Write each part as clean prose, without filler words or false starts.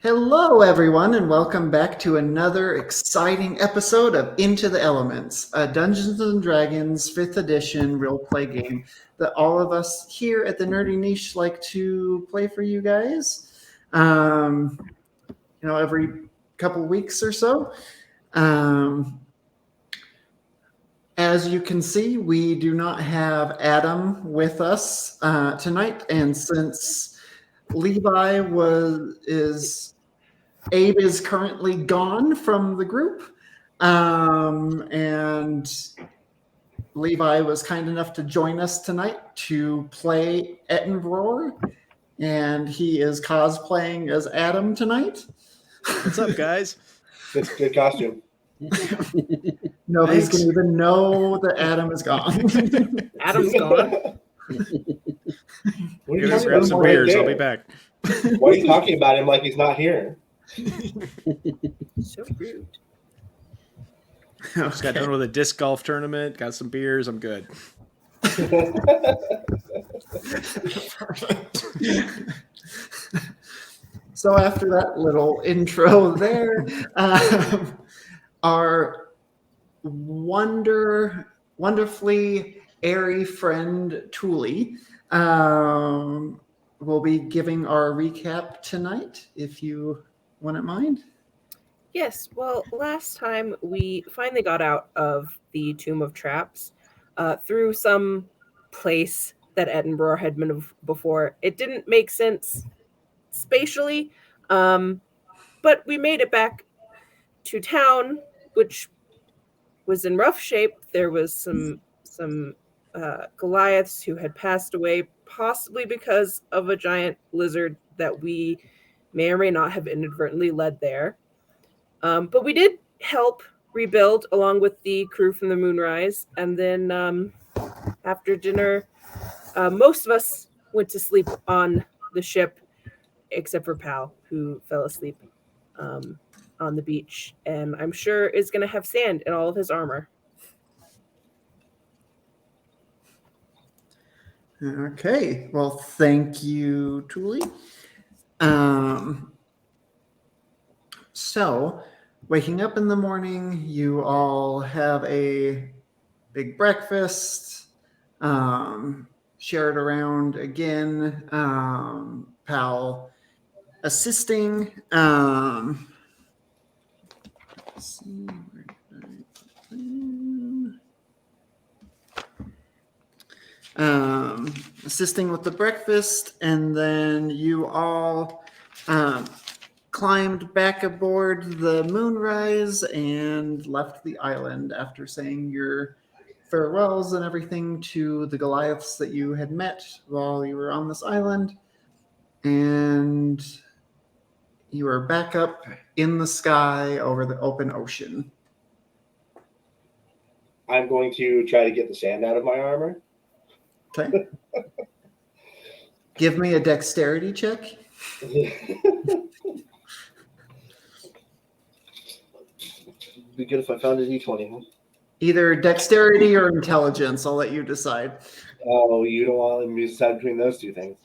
Hello, everyone, and welcome back to another exciting episode of Into the Elements, a Dungeons and Dragons 5th edition role-play game that all of us here at the Nerdy Niche like to play for you guys, every couple weeks or so. As you can see, we do not have Adam with us tonight, and since Abe is currently gone from the group, and Levi was kind enough to join us tonight to play Ettenroar, and he is cosplaying as Adam tonight. What's up, guys? Good costume. Nobody's going to even know that Adam is gone. Adam's gone. What are You're you gonna talking grab about? some Right beers. I'll there? be back. Why are you talking about him like he's not here? So rude. Just got done with a disc golf tournament. Got some beers. I'm good. So after that little intro there, our wonderfully airy friend Thule will be giving our recap tonight, if you wouldn't mind. Yes, well, last time we finally got out of the Tomb of Traps through some place that Edinburgh had been before. It didn't make sense spatially, but we made it back to town, which was in rough shape. There was some Goliaths who had passed away, possibly because of a giant lizard that we may or may not have inadvertently led there. But we did help rebuild along with the crew from the Moonrise. And then after dinner, most of us went to sleep on the ship, except for Pal, who fell asleep on the beach. And I'm sure is going to have sand in all of his armor. Okay, well, thank you, Thule. So, waking up in the morning, you all have a big breakfast, share it around again, Pal assisting. Let's see, where did I put them? Assisting with the breakfast, and then you all climbed back aboard the Moonrise and left the island after saying your farewells and everything to the Goliaths that you had met while you were on this island. And you are back up in the sky over the open ocean. I'm going to try to get the sand out of my armor. Okay. Give me a dexterity check. Be good if I found a D20. Either dexterity or intelligence. I'll let you decide. Oh, you don't want me to decide between those two things.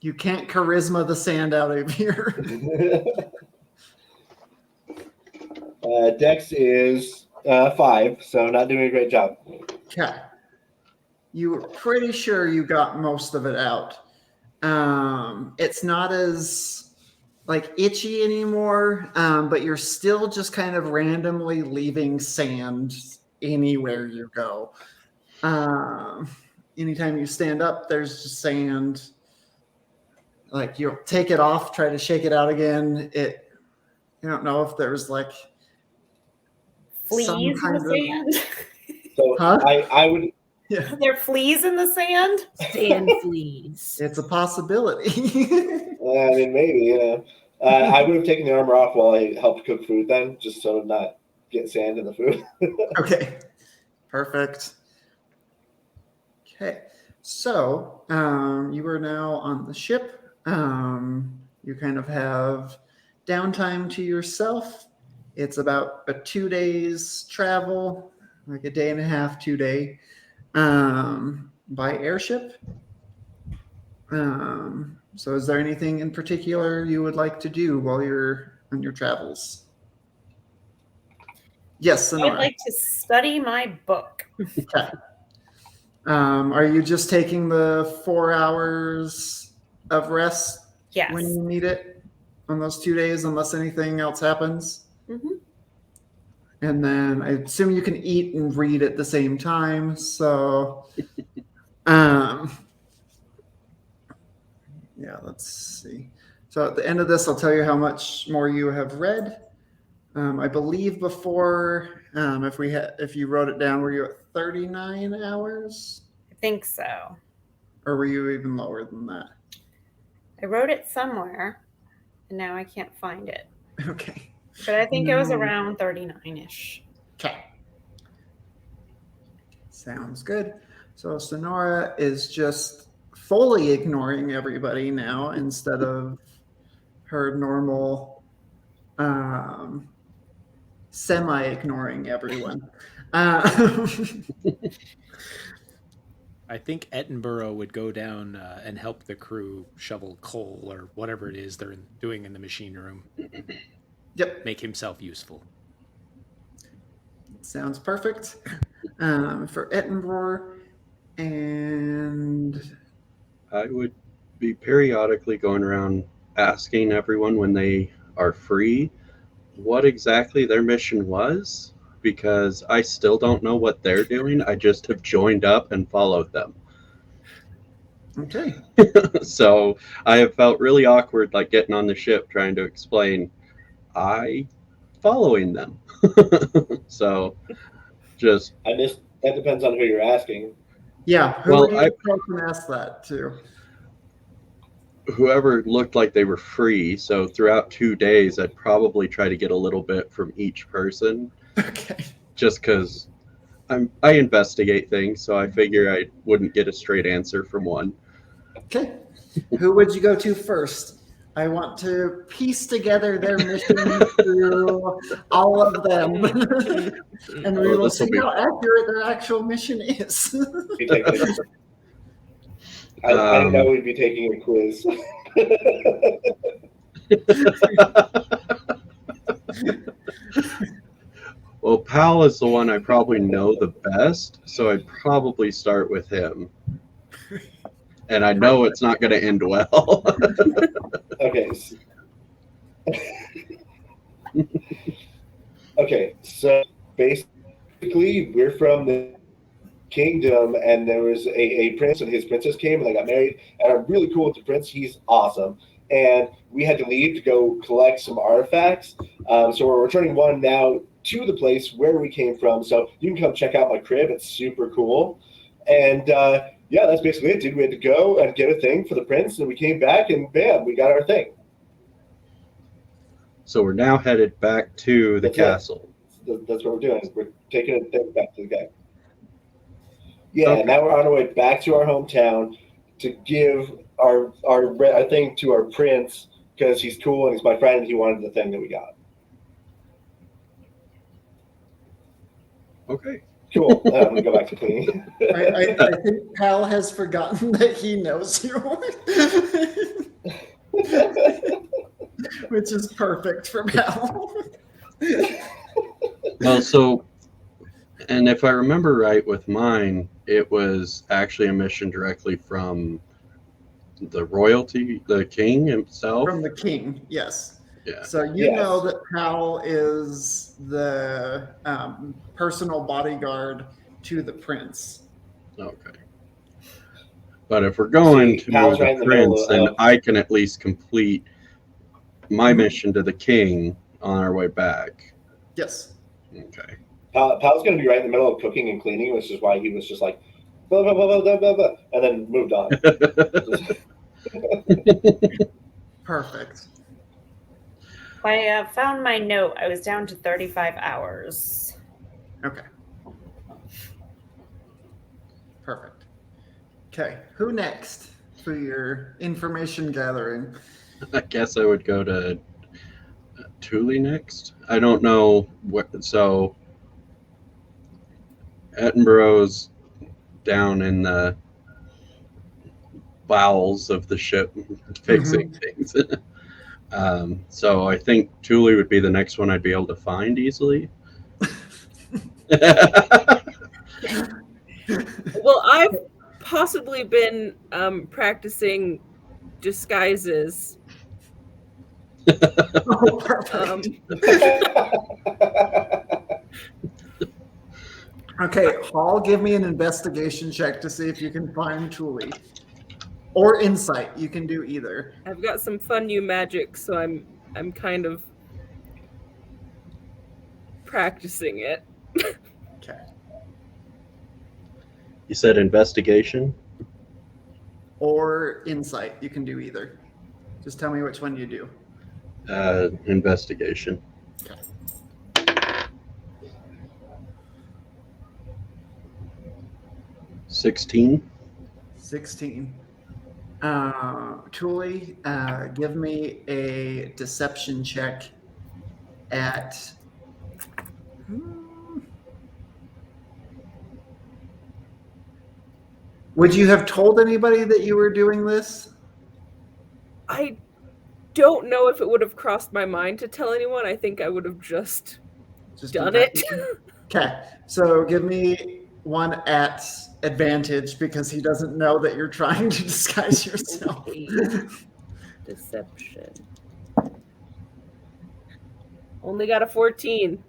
You can't charisma the sand out of here. Dex is 5, so not doing a great job. Okay. You were pretty sure you got most of it out. It's not as itchy anymore, but you're still just kind of randomly leaving sand anywhere you go. Anytime you stand up, there's just sand. You'll take it off, try to shake it out again. You don't know if there's fleas in the sand. So huh? I would. Yeah. Are there fleas in the sand? Sand fleas. It's a possibility. I mean, maybe, yeah. I would have taken the armor off while I helped cook food then, just so to not get sand in the food. Okay. Perfect. Okay. So you are now on the ship. You kind of have downtime to yourself. It's about a 2 days travel, like a day and a half, 2 day, by airship. So is there anything in particular you would like to do while you're on your travels? Yes, I'd Sonora. like to study my book. Okay. Are you just taking the 4 hours of rest Yes. when you need it on those 2 days, unless anything else happens? hmm And then I assume you can eat and read at the same time. So, yeah, let's see. So at the end of this, I'll tell you how much more you have read. I believe before, if you wrote it down, were you at 39 hours, I think so. or were you even lower than that? I wrote it somewhere, and now I can't find it. Okay. But I think it was No. around 39-ish. Okay. Sounds good. So Sonora is just fully ignoring everybody now instead of her normal semi-ignoring everyone. I think Edinburgh would go down and help the crew shovel coal or whatever it is they're doing in the machine room. Yep. Make himself useful. Sounds perfect. For Edinburgh, and I would be periodically going around asking everyone when they are free what exactly their mission was, because I still don't know what they're doing. I just have joined up and followed them. okay. So I have felt really awkward, like getting on the ship trying to explain I following them. So just That depends on who you're asking. Yeah, who Well, would you can ask that to? whoever looked like they were free. So throughout 2 days, I'd probably try to get a little bit from each person, Okay. just because I investigate things, so I figure I wouldn't get a straight answer from one. Okay. Who would you go to first? I want to piece together their mission through all of them. And we Well, will this'll see be- how accurate their actual mission is. Be taking I didn't know we'd be taking a quiz. Well, Pal is the one I probably know the best, so I'd probably start with him. And I know it's not going to end well. Okay. Okay, so basically, we're from the kingdom, and there was a prince and his princess came, and they got married. And I'm really cool with the prince; he's awesome. And we had to leave to go collect some artifacts. So we're returning one now to the place where we came from. So you can come check out my crib; it's super cool. And yeah, that's basically it, dude. We had to go and get a thing for the prince, and we came back, and bam, we got our thing. So we're now headed back to the That's it. castle. That's what we're doing. We're taking a thing back to the guy. Yeah, Okay. now we're on our way back to our hometown to give our thing to our prince because he's cool and he's my friend and he wanted the thing that we got. Okay. Cool. I'm gonna go back to cleaning. I think Pal has forgotten that he knows you. Which is perfect for Pal. Well, so, and if I remember right with mine, it was actually a mission directly from the royalty, the king himself. From the king, yes. Yeah. So you Yes. know that Pal is the personal bodyguard to the prince. Okay. But if we're going See, to Pal's the right in the middle prince, then of- I can at least complete my mission to the king on our way back. Yes. Pal's Okay. gonna be right in the middle of cooking and cleaning, which is why he was just like blah blah blah blah blah blah, blah and then moved on. Perfect. I found my note. I was down to 35 hours. Okay. Perfect. Okay. Who next for your information gathering? I guess I would go to Thule next. I don't know what. So Edinburgh's down in the bowels of the ship, fixing things. So I think Thule would be the next one I'd be able to find easily. Well, I've possibly been practicing disguises. Oh, perfect. Okay, Hall, give me an investigation check to see if you can find Thule. Or insight. You can do either. I've got some fun new magic, so I'm kind of practicing it. Okay. You said investigation? Or insight. You can do either. Just tell me which one you do. Investigation. Okay. 16. 16. Thule, give me a deception check at. Would you have told anybody that you were doing this? I don't know if it would have crossed my mind to tell anyone. I think I would have just done it. Okay, so give me one at advantage because he doesn't know that you're trying to disguise yourself. Okay. Deception. Only got a 14.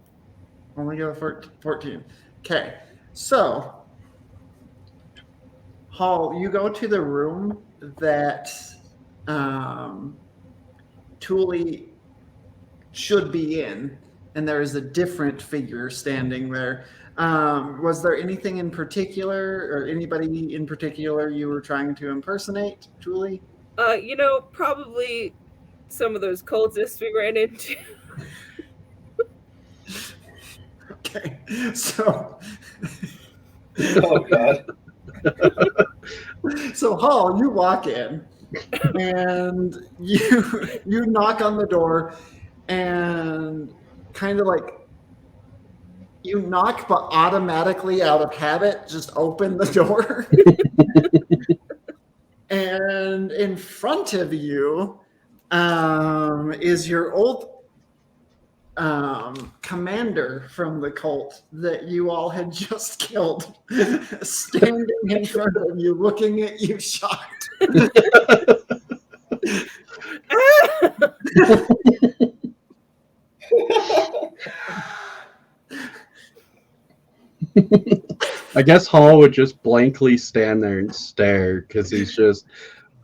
Only go 14. Okay, so Hall, you go to the room that Thule should be in, and there is a different figure standing there. Was there anything in particular, or anybody in particular you were trying to impersonate, Thule? Probably some of those cultists we ran into. Okay, so Oh God. so Hall, you walk in and you knock on the door and kind of like you knock but automatically out of habit just open the door. And in front of you is your old commander from the cult that you all had just killed, standing in front of you, looking at you shocked. I guess Hall would just blankly stand there and stare because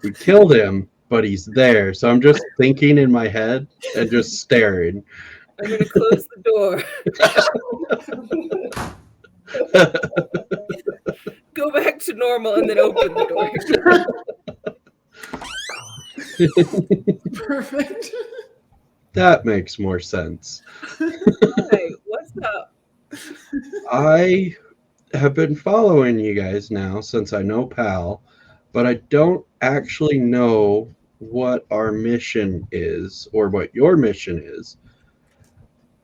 we killed him, but he's there. So I'm just thinking in my head and just staring. I'm going to close the door. Go back to normal and then open the door. Perfect. That makes more sense. Hi, what's up? I have been following you guys now since I know Pal, but I don't actually know what our mission is or what your mission is.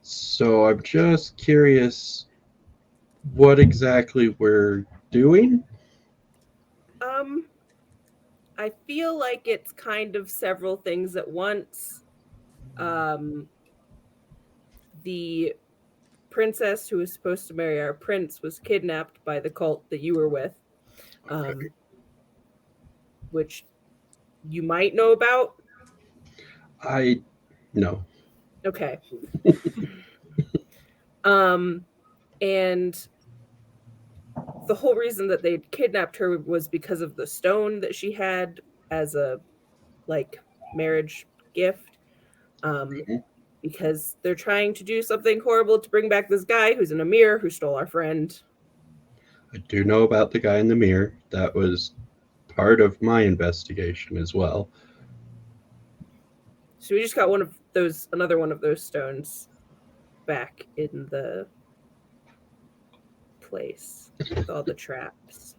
So I'm just curious what exactly we're doing. I feel like it's kind of several things at once. The princess who was supposed to marry our prince was kidnapped by the cult that you were with, which you might know about. No. Okay. And the whole reason that they kidnapped her was because of the stone that she had as a marriage gift. Because they're trying to do something horrible to bring back this guy who's in a mirror who stole our friend. I do know about the guy in the mirror. That was part of my investigation as well. So we just got another one of those stones back in the place with all the traps.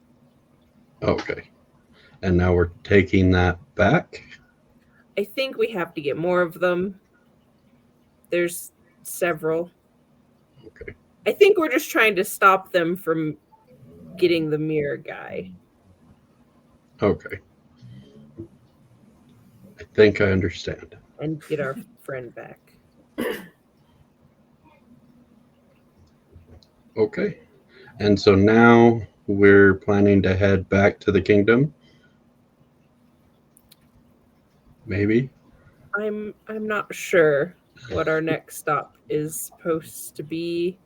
Okay. And now we're taking that back? I think we have to get more of them. There's several. Okay. I think we're just trying to stop them from getting the mirror guy. Okay. think I understand. and get our friend back. Okay. And so now we're planning to head back to the kingdom. Maybe. I'm not sure what our next stop is supposed to be.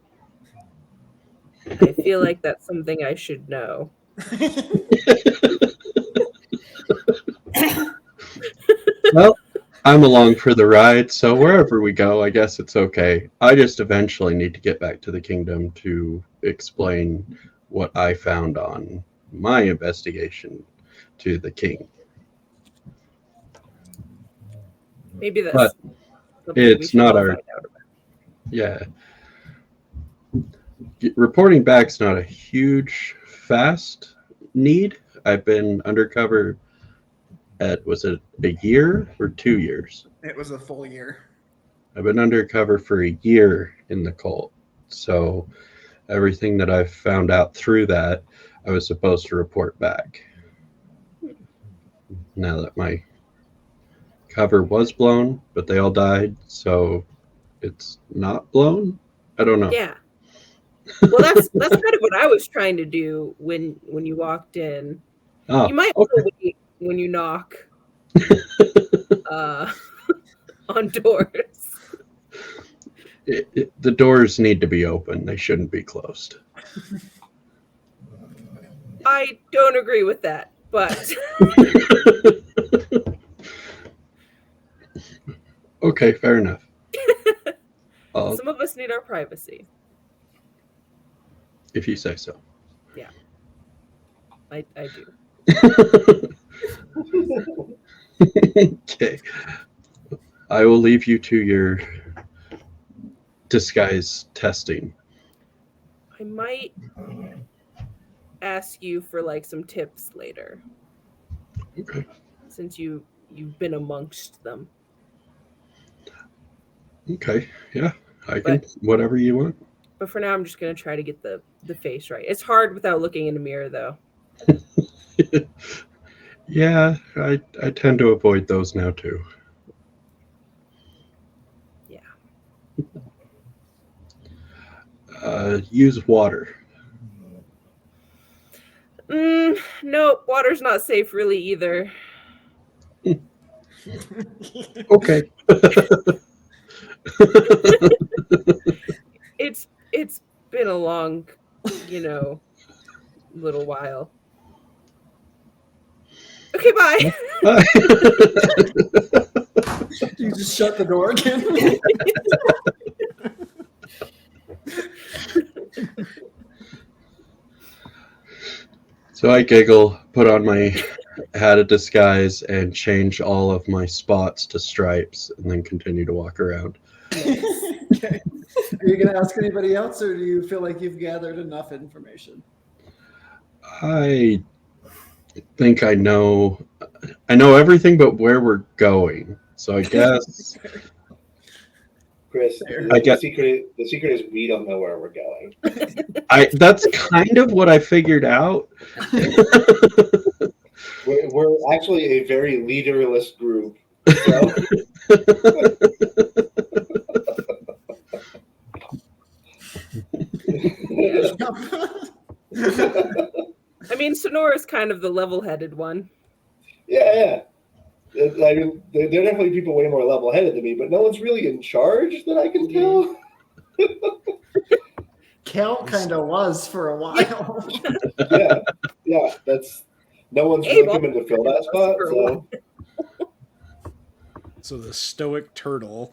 I feel like that's something I should know. Well, I'm along for the ride, so wherever we go, I guess it's okay. I just eventually need to get back to the kingdom to explain what I found on my investigation to the king. Maybe that's But something we it's should not all our- find out about. Yeah. Reporting back's not a huge, fast need. I've been undercover was it a year or 2 years? It was a full year. I've been undercover for a year in the cult. So everything that I've found out through that, I was supposed to report back. Now that my cover was blown, but they all died, so it's not blown. I don't know. Yeah. Well, that's kind of what I was trying to do when you walked in. Oh, You might okay. want to wait when you knock on doors. The doors need to be open. They shouldn't be closed. I don't agree with that, but Okay, fair enough. some of us need our privacy. If you say so. I do. Okay. I will leave you to your disguise testing. I might ask you for like some tips later, Okay. since you've been amongst them. Okay. Yeah. I can. Whatever you want. But for now, I'm just gonna try to get the face right. It's hard without looking in a mirror, though. Yeah, I tend to avoid those now too. Yeah. Use water. Nope, water's not safe really either. Okay. It's been a long, little while. Okay, bye. You just shut the door again. So I giggle, put on my hat of disguise, and change all of my spots to stripes, and then continue to walk around. Okay. Are you going to ask anybody else, or do you feel like you've gathered enough information? I think I know everything but where we're going. So I guess Chris, the secret is we don't know where we're going. that's kind of what I figured out. We're actually a very leaderless group. So. I mean, Sonora's kind of the level-headed one. Yeah. I mean, there are definitely people way more level-headed than me, but no one's really in charge that I can tell. Cal kind of was for a while. Yeah. That's no one's really coming to fill that spot. So the stoic turtle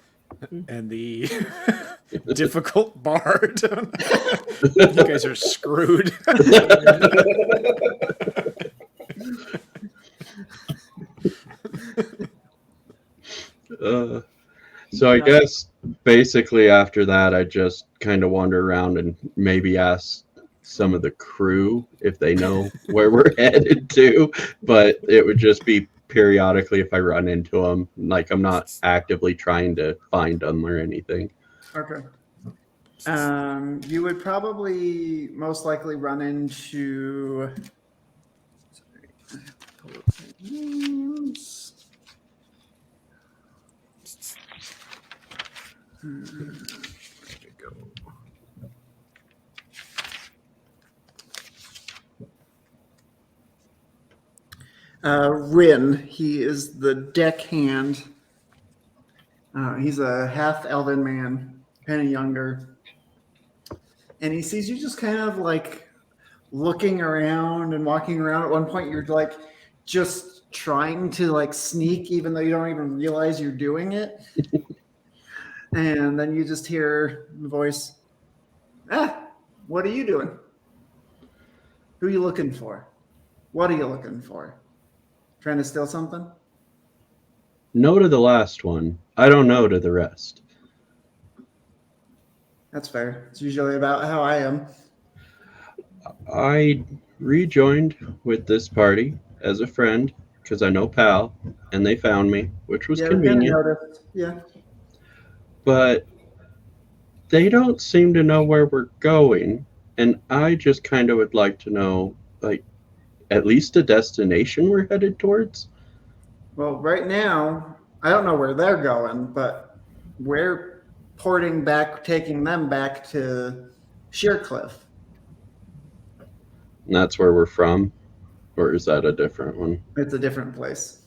and the difficult bard. You guys are screwed. So I guess basically after that, I just kind of wander around and maybe ask some of the crew if they know where we're headed to, but it would just be periodically if I run into them. Like, I'm not actively trying to find them or anything. Okay. You would probably most likely run into. Where did it go? Rin, he is the deckhand. He's a half elven man, kind of younger. And he sees you just kind of like looking around and walking around. At one point, you're like just trying to like sneak, even though you don't even realize you're doing it. And then you just hear the voice, what are you doing? Who are you looking for? What are you looking for? Trying to steal something? No to the last one. I don't know to the rest. That's fair. It's usually about how I am. I rejoined with this party as a friend because I know Pal, and they found me, which was Yeah, we kind of convenient. noticed. Yeah. But they don't seem to know where we're going, and I just kind of would like to know, like, at least a destination we're headed towards. Well, right now, I don't know where they're going, but we're taking them back to Sheercliff. And that's where we're from, or is that a different one? It's a different place.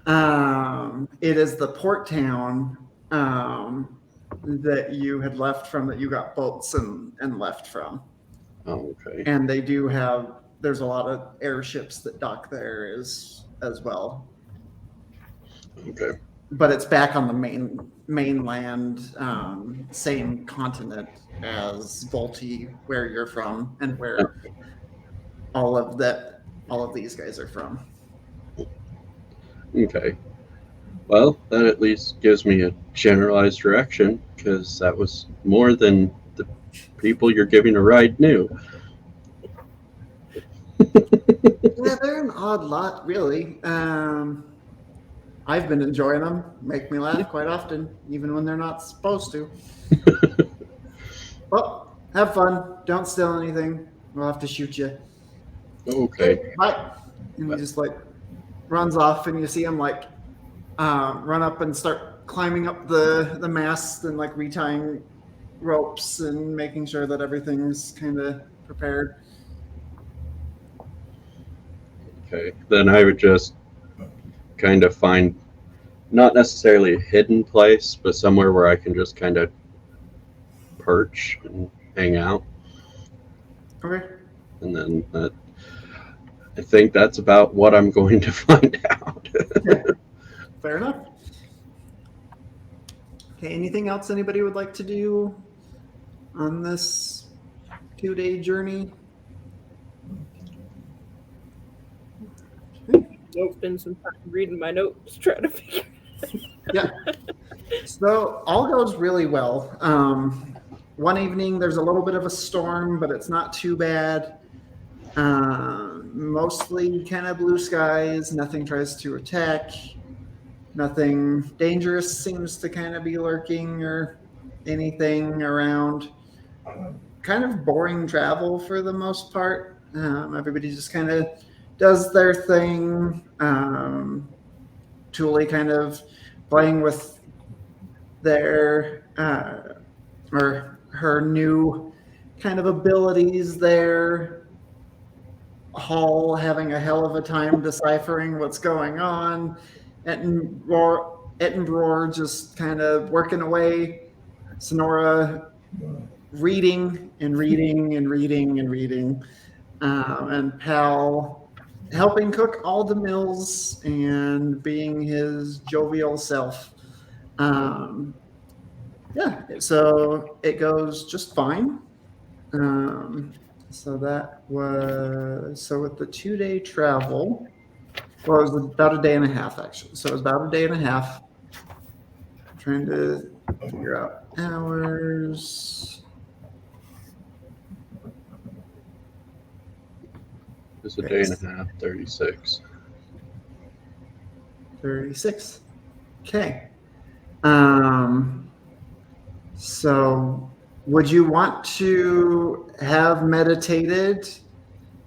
It is the port town that you had left from, that you got boats and left from. Oh, okay. And they do have, there's a lot of airships that dock there as well. Okay. But it's back on the mainland, same continent as voltee, where you're from and where all of these guys are from. Okay. Well, that at least gives me a generalized direction, because that was more than the people you're giving a ride knew. Yeah, they're an odd lot, really. I've been enjoying them. Make me laugh quite often, even when they're not supposed to. Well, have fun. Don't steal anything. We'll have to shoot you. Okay. Bye. And he just like runs off, and you see him like run up and start climbing up the mast and like retying ropes and making sure that everything's kind of prepared. Okay. Then I would just kind of find not necessarily a hidden place, but somewhere where I can just kind of perch and hang out. Okay. And then I think that's about what I'm going to find out. Fair enough. Okay, anything else anybody would like to do on this 2-day journey? Nope. Spend some time reading my notes, trying to figure. Yeah. So all goes really well. One evening there's a little bit of a storm, but it's not too bad. Mostly kind of blue skies. Nothing tries to attack. Nothing dangerous seems to kind of be lurking or anything around. Kind of boring travel for the most part. Everybody just kind of does their thing. Thule kind of playing with their or her new kind of abilities there. Hall having a hell of a time deciphering what's going on. Ettenbroar just kind of working away. Sonora reading and reading and reading and reading. And Pal helping cook all the meals and being his jovial self. Yeah, so it goes just fine. So that was, so with the 2-day travel, well, it was about a day and a half, actually. So it was about a day and a half. Trying to figure out hours. It's a day and a half, 36. 36. Okay. So would you want to have meditated,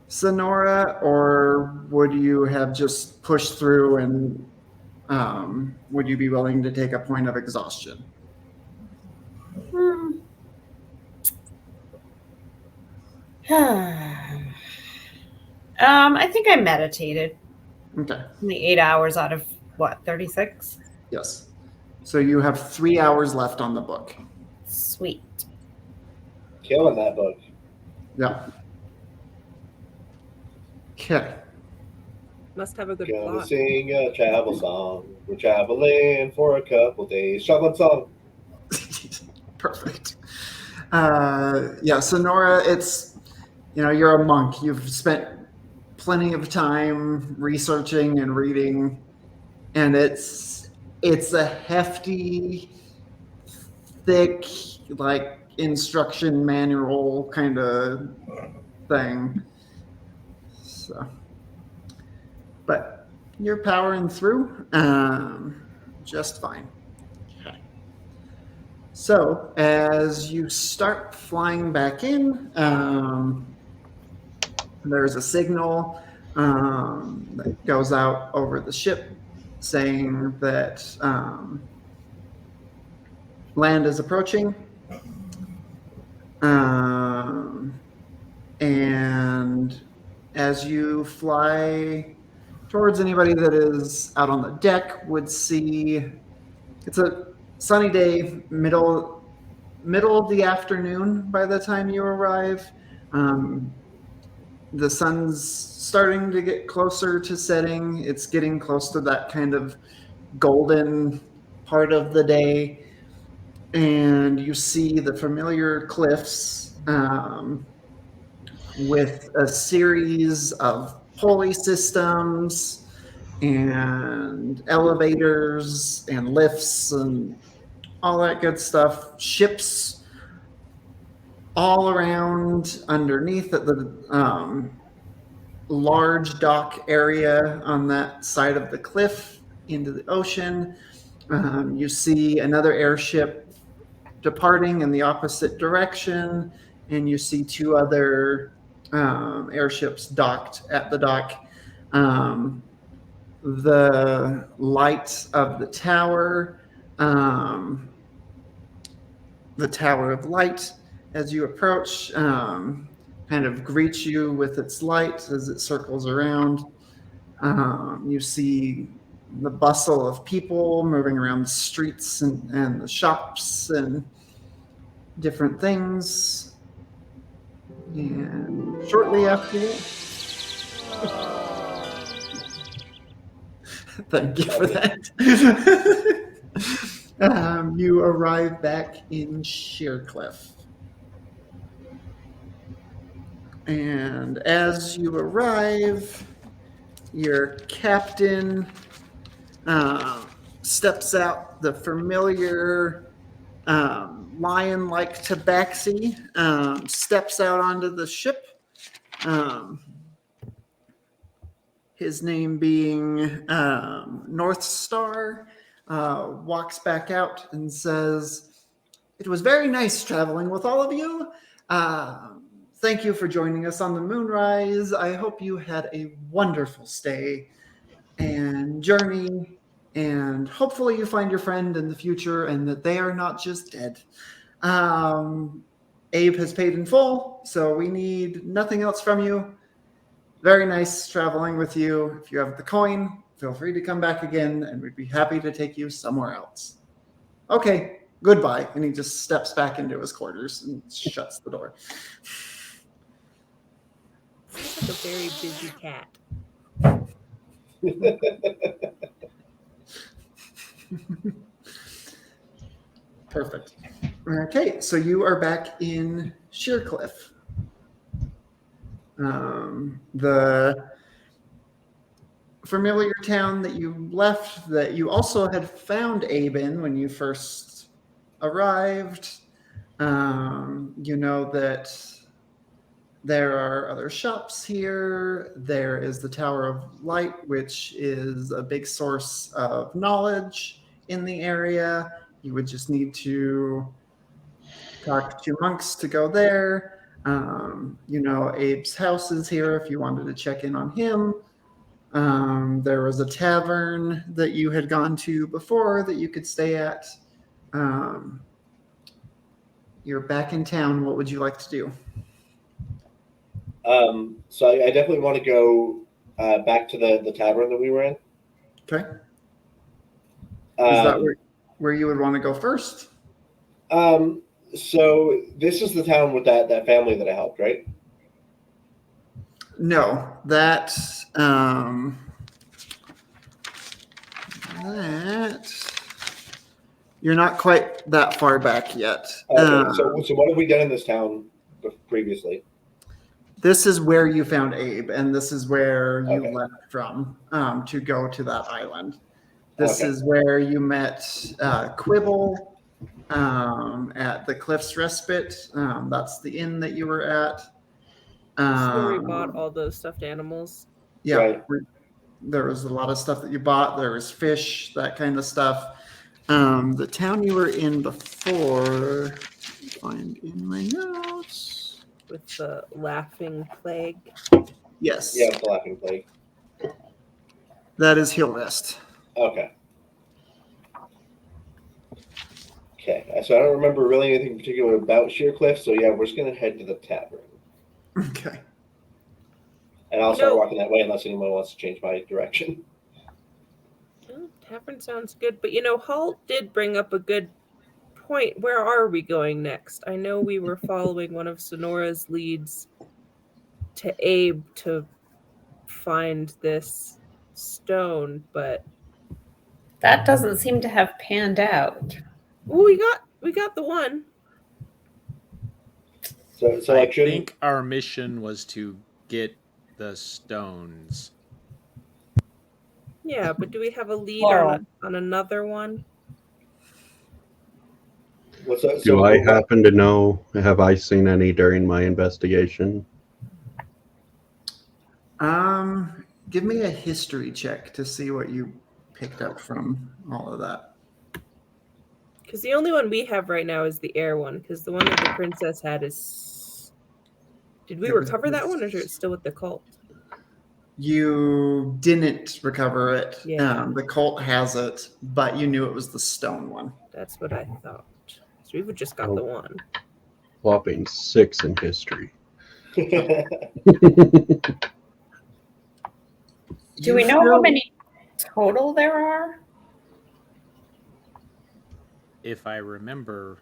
Sonora, or would you have just pushed through, and would you be willing to take a point of exhaustion? I think I meditated Okay. only 8 hours out of what, 36? Yes. So you have 3 hours left on the book. Sweet. Killing that book. Yeah. Okay. Must have a good Gonna plot. sing a travel song. We're traveling for a couple days. Traveling song. Perfect. Yeah, so Nora, it's, you're a monk. You've spent plenty of time researching and reading, and it's a hefty, thick, like instruction manual kind of thing. So, but you're powering through just fine. Okay. So as you start flying back in, there's a signal that goes out over the ship saying that land is approaching. And as you fly towards, anybody that is out on the deck would see it's a sunny day, middle of the afternoon by the time you arrive. The sun's starting to get closer to setting. It's getting close to that kind of golden part of the day. And you see the familiar cliffs with a series of pulley systems and elevators and lifts and all that good stuff. Ships all around underneath at the large dock area on that side of the cliff into the ocean. You see another airship departing in the opposite direction, and you see two other airships docked at the dock. The light of the Tower of Light, as you approach, kind of greets you with its light as it circles around. You see the bustle of people moving around the streets and the shops and different things. And shortly after thank you for that. You arrive back in Sheercliff. And as you arrive, your captain steps out, the familiar lion-like tabaxi, steps out onto the ship. His name being North Star, walks back out and says, "It was very nice traveling with all of you. Thank you for joining us on the Moonrise. I hope you had a wonderful stay and journey, and hopefully you find your friend in the future and that they are not just dead. Abe has paid in full, so we need nothing else from you. Very nice traveling with you. If you have the coin, feel free to come back again, and we'd be happy to take you somewhere else. Okay, goodbye." And he just steps back into his quarters and shuts the door. He's like a very busy cat. Perfect. Okay, so you are back in Sheercliff. The familiar town that you left, that you also had found Abe in when you first arrived. You know that there are other shops here. There is the Tower of Light, which is a big source of knowledge in the area. You would just need to talk to monks to go there. You know, Abe's house is here if you wanted to check in on him. There was a tavern that you had gone to before that you could stay at. you're back in town. What would you like to do? So I definitely want to go back to the tavern that we were in. Okay. Is that Um, where you would want to go first? so this is the town with that family that I helped, right? No, that you're not quite that far back yet. Okay. So what have we done in this town previously? This is where you found Abe, and this is where you Okay. left from to go to that island. This Okay. is where you met Quibble at the Cliffs Respite. That's the inn that you were at. That's where we bought all those stuffed animals. Yeah, Right. there was a lot of stuff that you bought. There was fish, that kind of stuff. The town you were in before, find in my notes. With the laughing plague. Yes, Yeah, the Laughing Plague. that is Hill Rest. Okay. Okay. So I don't remember really anything particular about Sheercliff. So yeah, we're just gonna head to the tavern, Okay. and I'll start No. walking that way unless anyone wants to change my direction. Oh, tavern sounds good, but Halt did bring up a good point. Where are we going next? I know we were following one of Sonora's leads to Abe to find this stone, but That doesn't seem to have panned out. well, we got the one. So I I shouldn't. think our mission was to get the stones. Yeah, but do we have a lead Plural. on another one? What's that? Do So I happen to know? Have I seen any during my investigation? Give me a history check to see what you picked up from all of that. Because the only one we have right now is the air one. Because the one that the princess had is. Did we It was- recover that one, or is it still with the cult? You didn't recover it. Yeah. The cult has it, but you knew it was the stone one. That's what I thought. So we've just got the one. Whopping 6 in history. Do we know how many total there are? If I remember,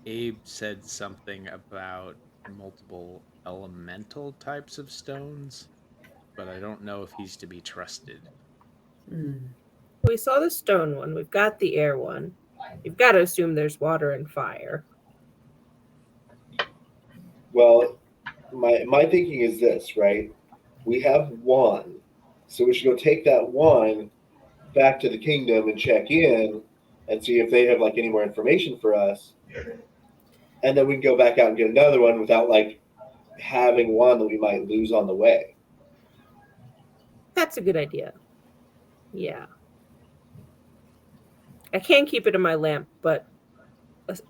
Abe said something about multiple elemental types of stones, but I don't know if he's to be trusted. We saw the stone one. We've got the air one. You've got to assume there's water and fire. Well, my thinking is this, right? We have one, so we should go take that one back to the kingdom and check in and see if they have like any more information for us, and then we can go back out and get another one without like having one that we might lose on the way. That's a good idea. Yeah. I can keep it in my lamp, but that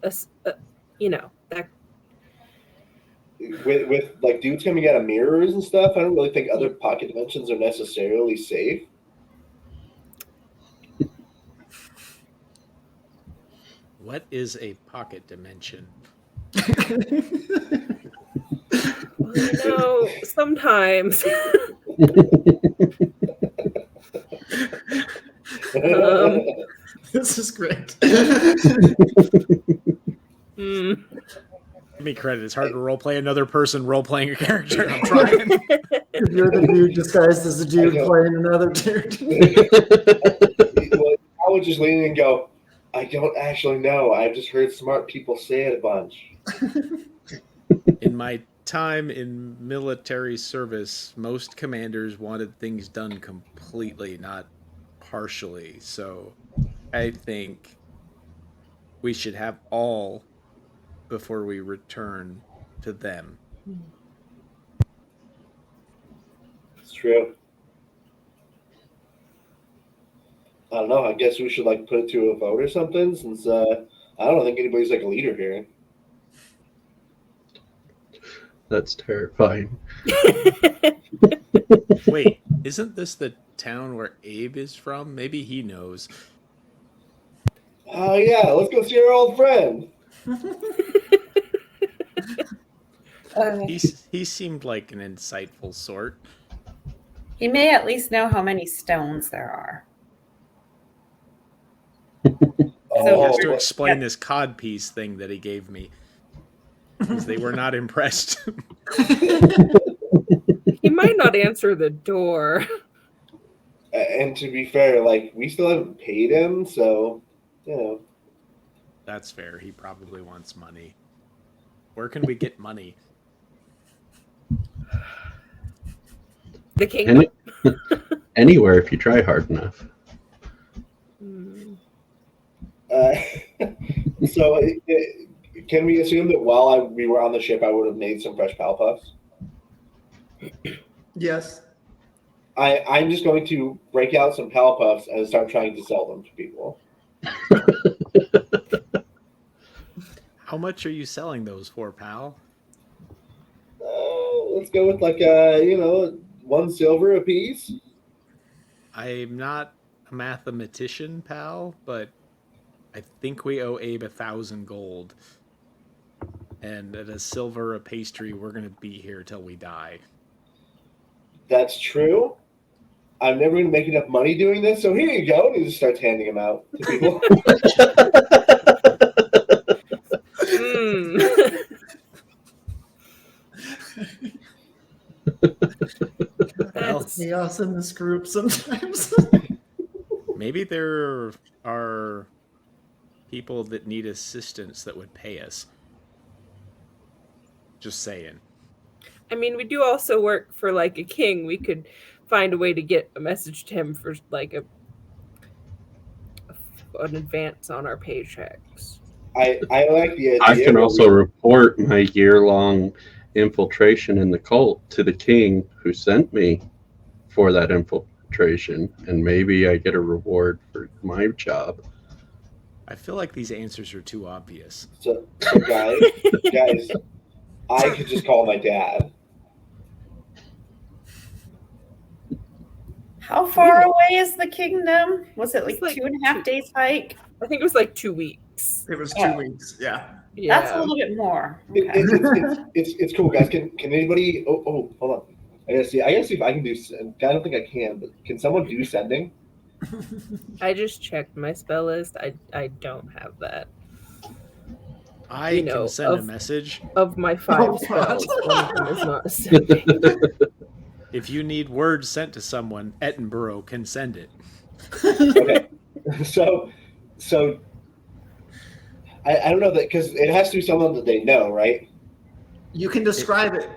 With like dudes coming out of mirrors and stuff, I don't really think other pocket dimensions are necessarily safe. What is a pocket dimension? well, sometimes. This is great. Give me credit. It's hard to roleplay another person role-playing a character. I'm trying. You're the dude disguised as a dude playing another dude. Well, I would just lean in and go, I don't actually know. I've just heard smart people say it a bunch. In my time in military service, most commanders wanted things done completely, not partially. So I think we should have all before we return to them. It's true. I don't know. I guess we should like put it to a vote or something, since I don't think anybody's like a leader here. That's terrifying. Wait, isn't this the town where Abe is from? Maybe he knows. Oh yeah, let's go see our old friend. He seemed like an insightful sort. He may at least know how many stones there are. And he has to Oh, explain this codpiece thing that he gave me. Because they were not impressed. He might not answer the door. and to be fair, like we still haven't paid him, so you know. That's fair. He probably wants money. Where can we get money? The kingdom. Anywhere if you try hard enough. Hmm. So can we assume that while we were on the ship, I would have made some fresh Pal Puffs? Yes. I'm just going to break out some Pal Puffs and start trying to sell them to people. How much are you selling those for, pal? Let's go with like 1 silver a piece. I'm not a mathematician, pal, but I think we owe Abe 1,000 gold. And at a silver a pastry, we're going to be here till we die. That's true. I'm never going to make enough money doing this, so here you go. And he just starts handing them out to people. That's chaos in this group sometimes. Maybe there are people that need assistance that would pay us. Just saying. I mean, we do also work for like a king. We could find a way to get a message to him for like an advance on our paychecks. I like the idea. I can also report my year-long infiltration in the cult to the king who sent me for that infiltration, and maybe I get a reward for my job. I feel like these answers are too obvious. So guys, I could just call my dad. How far away is the kingdom? Was it like It's like 2.5 days hike? I think it was like 2 weeks. It was 2 weeks. Yeah. Yeah. That's a little bit more. It- Okay. it's cool, guys. Can anybody? Oh, hold on. I gotta see if I can do. I don't think I can, but can someone do sending? I just checked my spell list. I don't have that. I can send a message. Of my 5 Oh, spells, God. one of them is not sending. If you need words sent to someone, Edinburgh can send it. Okay. So I don't know that because it has to be someone that they know, right? You can describe it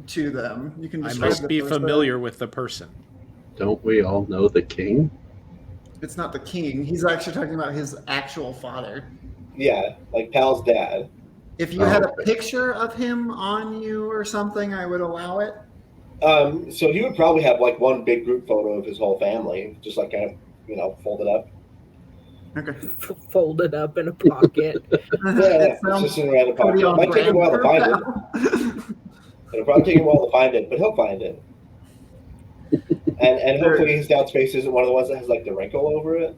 to them. You can I describe must the be person. familiar with the person. Don't we all know the king? It's not the king. He's actually talking about his actual father. Yeah, like Pal's dad. If you had a picture of him on you or something, I would allow it. So he would probably have like one big group photo of his whole family, just like kind of, folded up. Okay. Folded up in a pocket. Yeah, it's just in around the pocket. It might take him a while to find it. It'll probably take him a while to find it, but he'll find it. And hopefully his dad's face isn't one of the ones that has like the wrinkle over it.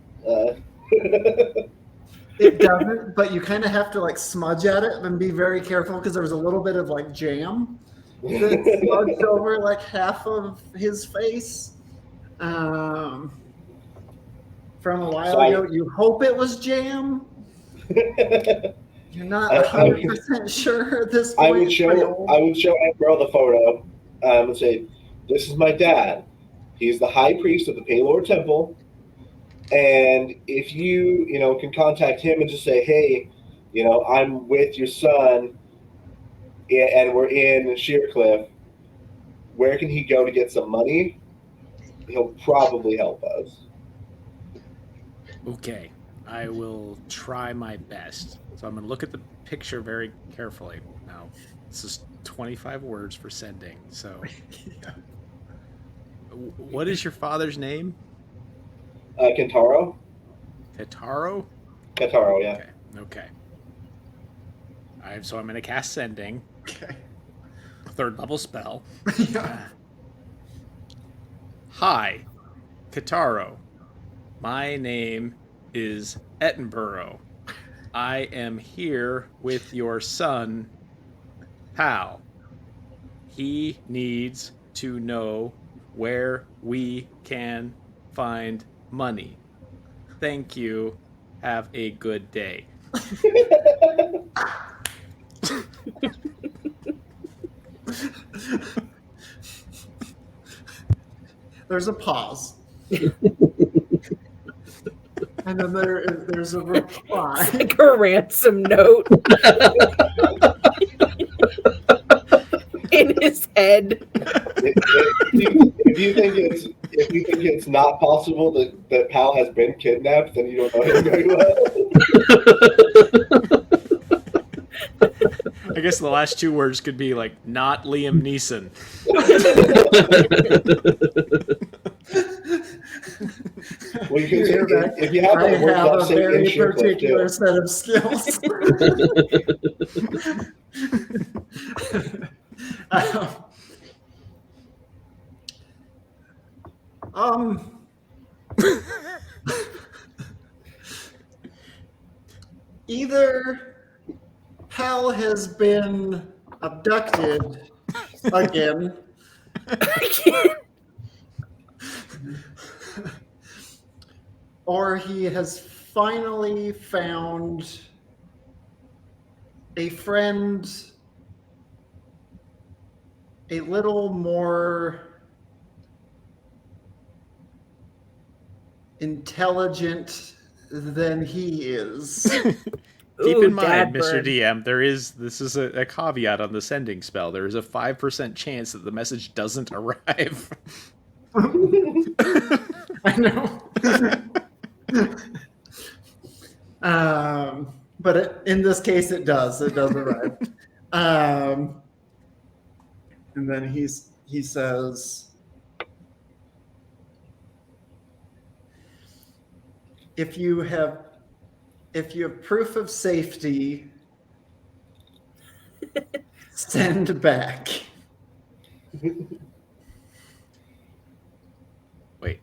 It doesn't, but you kind of have to like smudge at it and be very careful because there was a little bit of like jam that smudged over like half of his face from a while ago. You hope it was jam. You're not 100% sure at this point. I would show Ambrose the photo and say, "This is my dad. He's the high priest of the Paylor Temple. And if you can contact him and just say, hey, I'm with your son and we're in Sheercliff, where can he go to get some money? He'll probably help us." Okay, I will try my best. So I'm going to look at the picture very carefully. Now, this is 25 words for sending. So, what is your father's name? Kentaro? Kentaro? Kentaro, yeah. Okay. So I'm going to cast sending. Okay. 3rd level spell. Yeah. Hi, Kentaro. My name is Edinburgh. I am here with your son, Pal. He needs to know where we can find money. Thank you. Have a good day. There's a pause. And then there's a reply. It's like a ransom note in his head. If you think it's not possible that Pal has been kidnapped, then you don't know him very well. I guess the last two words could be like, not Liam Neeson. Well, you can say, if you have I that word have that a say very Sheercliff particular too. set of skills. Either Hal has been abducted again, or he has finally found a friend a little more intelligent than he is. Keep Ooh, in mind, dad Mr. burn. DM, this is a caveat on the sending spell. There is a 5% chance that the message doesn't arrive. I know. But in this case, it does. It does arrive. And then he says, if you have proof of safety, send back. Wait.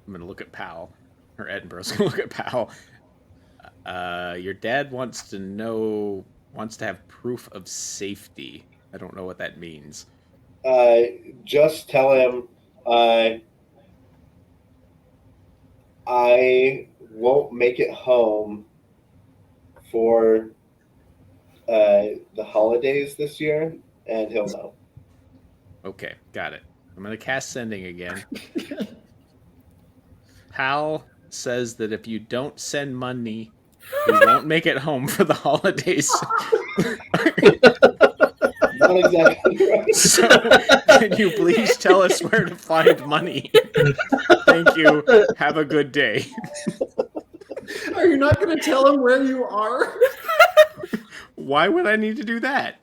I'm going to look at Pal. Or Edinburgh's going to look at Pal. Your dad wants to have proof of safety. I don't know what that means. Just tell him I won't make it home for the holidays this year, and he'll know. Okay, got it. I'm going to cast sending again. Pal says that if you don't send money, he won't make it home for the holidays. Not exactly right. So, can you please tell us where to find money? Thank you. Have a good day. Are you not going to tell him where you are? Why would I need to do that?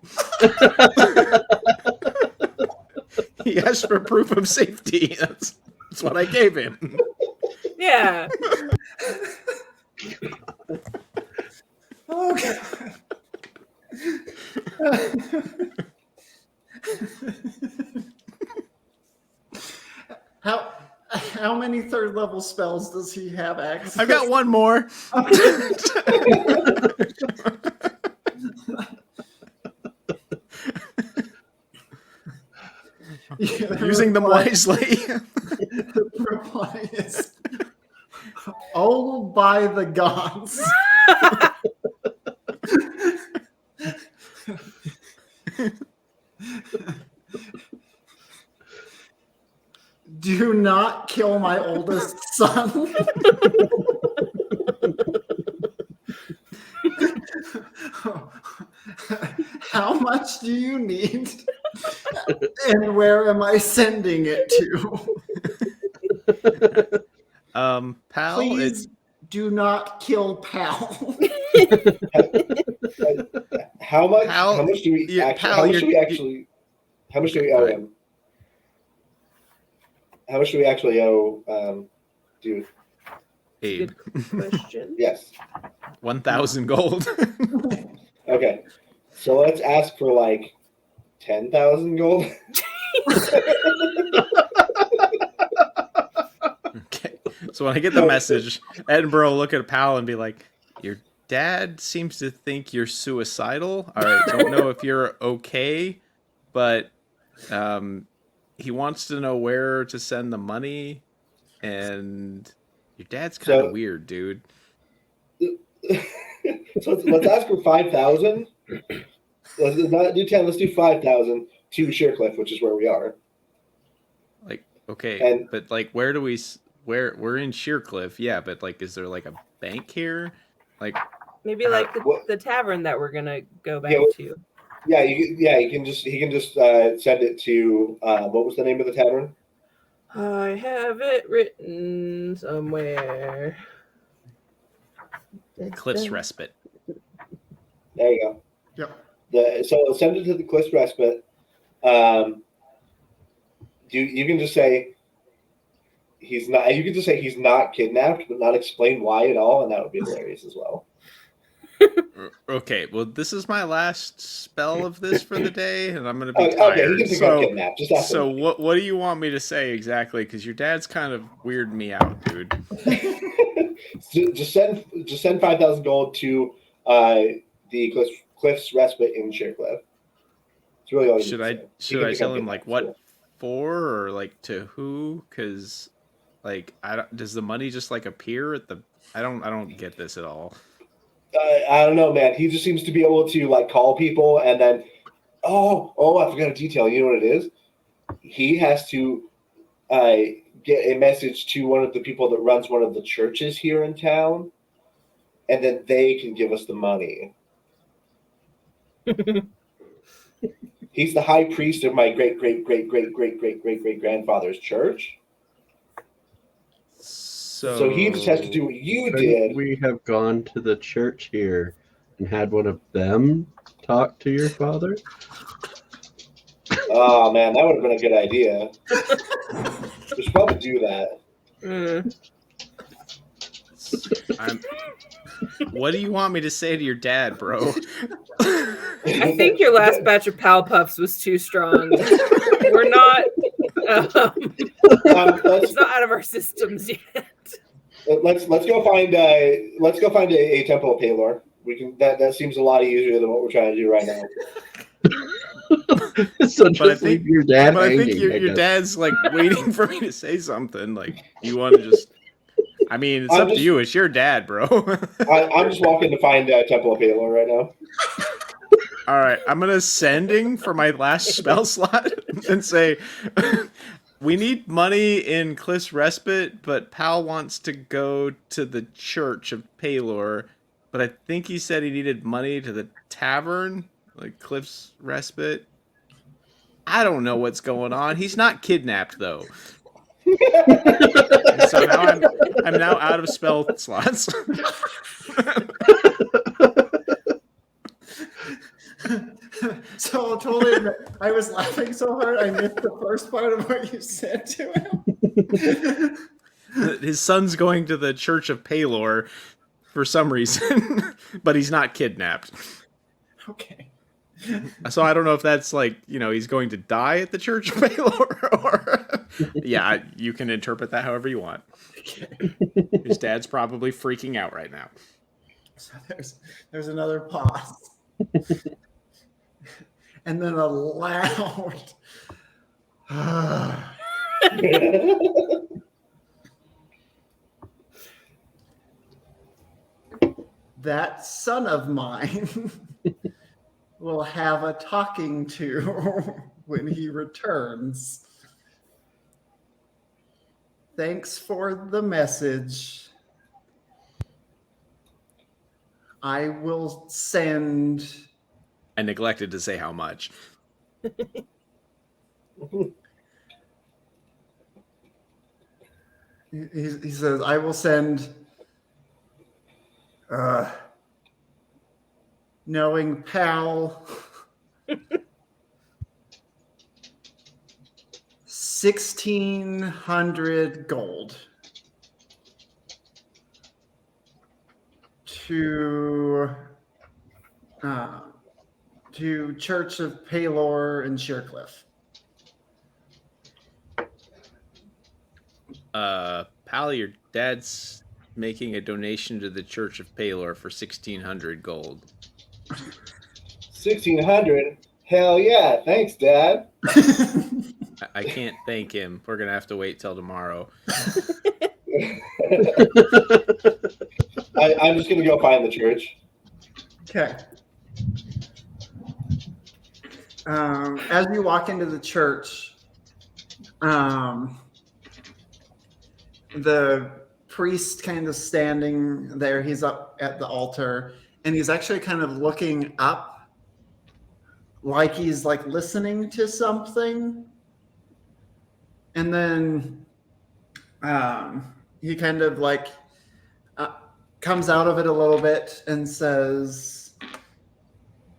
He asked for proof of safety. That's what I gave him. Yeah. Okay. How many third level spells does he have access? I've got one more. Using them wisely. The reply is, oh, by the gods. Do not kill my oldest son. How much do you need? And where am I sending it to? Pal, Please do not kill Pal. How much? Pal- how much do we yeah, actually? Pal, How much you're- do we actually? How much do we owe Right. him? How much do we actually owe? Dude. Abe. Good question. Yes. 1,000 gold. Okay. So let's ask for like 10,000 gold. Okay. So when I get the message, Edinburgh will look at Pal and be like, dad seems to think you're suicidal. I don't know if you're okay, but he wants to know where to send the money, and your dad's kind of weird, dude. So let's ask for 5,000. Let's not do 10. Let's do 5,000 to Sheercliff, which is where we are. Like, okay, And- but like, where do we? Where we're in Sheercliff, yeah, but like, is there like a bank here? Like, Maybe like the tavern that we're gonna go back to. Yeah, he can just send it to what was the name of the tavern? I have it written somewhere. Cliff's Respite. There you go. Yep. So send it to the Cliff's Respite. You can just say he's not. You can just say he's not kidnapped, but not explain why at all, and that would be hilarious as well. Okay, well, this is my last spell of this for the day, and I'm gonna be tired. Okay, he can think of kidnapped. Just ask so him. what do you want me to say exactly? Because your dad's kind of weirding me out, dude. just send 5,000 gold to the Cliff's Respite in Sheercliff. It's really all you Should need to I say. should I tell him kidnapped. like what for, or like to who? Because like does the money just like appear at the? I don't get this at all. I don't know, man. He just seems to be able to like call people and then, I forgot a detail. You know what it is? He has to get a message to one of the people that runs one of the churches here in town, and then they can give us the money. He's the high priest of my great grandfather's church. So he just has to do what you did. We have gone to the church here and had one of them talk to your father. Oh man, that would have been a good idea. We should probably do that. What do you want me to say to your dad, bro? I think your last batch of Pal Puffs was too strong. We're not. It's not out of our systems yet. Let's go find a temple of Palor. We can that seems a lot easier than what we're trying to do right now. So just leave your dad But hanging, I think your dad's like waiting for me to say something. Like, you want to just? I mean, it's up to you. It's your dad, bro. I'm just walking to find Temple of Palor right now. All right, I'm gonna sending for my last spell slot and say, we need money in Cliff's Respite, but Pal wants to go to the Church of Palor, but I think he said he needed money to the tavern, like Cliff's Respite. I don't know what's going on. He's not kidnapped though. So now I'm now out of spell slots. So totally, I was laughing so hard I missed the first part of what you said to him. His son's going to the Church of Palor for some reason, but he's not kidnapped. Okay. So I don't know if that's like, he's going to die at the Church of Palor, or yeah, you can interpret that however you want. Okay. His dad's probably freaking out right now. So there's another pause. And then a loud that son of mine will have a talking to when he returns. Thanks for the message. I will send. I neglected to say how much. He says, I will send, knowing Pal, 1,600 gold to Church of Palor in Sheercliff. Pal, your dad's making a donation to the Church of Palor for 1,600 gold. 1,600? Hell yeah! Thanks, Dad. I can't thank him. We're gonna have to wait till tomorrow. I'm just gonna go find the church. Okay. As you walk into the church, the priest kind of standing there, he's up at the altar, and he's actually kind of looking up like he's like listening to something. And then he kind of like comes out of it a little bit and says,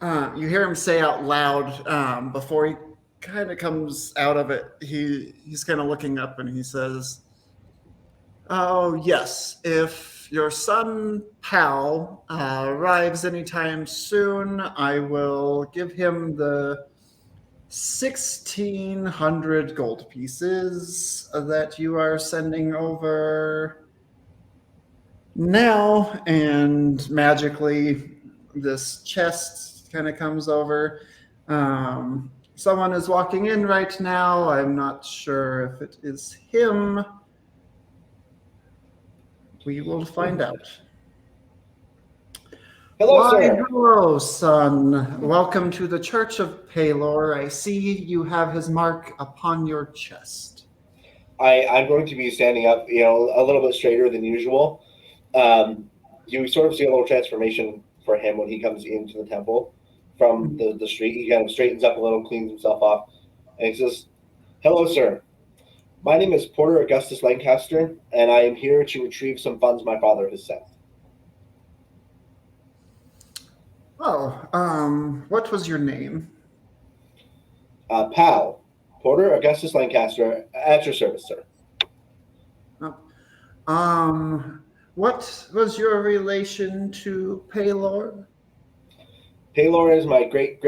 you hear him say out loud before he kind of comes out of it, he's kind of looking up and he says, "Oh, yes, if your son Pal arrives anytime soon, I will give him the 1,600 gold pieces that you are sending over now." And magically, this chest kind of comes over. Someone is walking in right now. I'm not sure if it is him. We will find out. Hello, Why, sir. hello, son. Welcome to the Church of Palor. I see you have his mark upon your chest. I'm going to be standing up, a little bit straighter than usual. You sort of see a little transformation for him when he comes into the temple from the street. He kind of straightens up a little, cleans himself off, and he says, "Hello, sir. My name is Porter Augustus Lancaster, and I am here to retrieve some funds my father has sent." Oh, what was your name? Pal, Porter Augustus Lancaster, at your service, sir. What was your relation to Palor? Palor is my great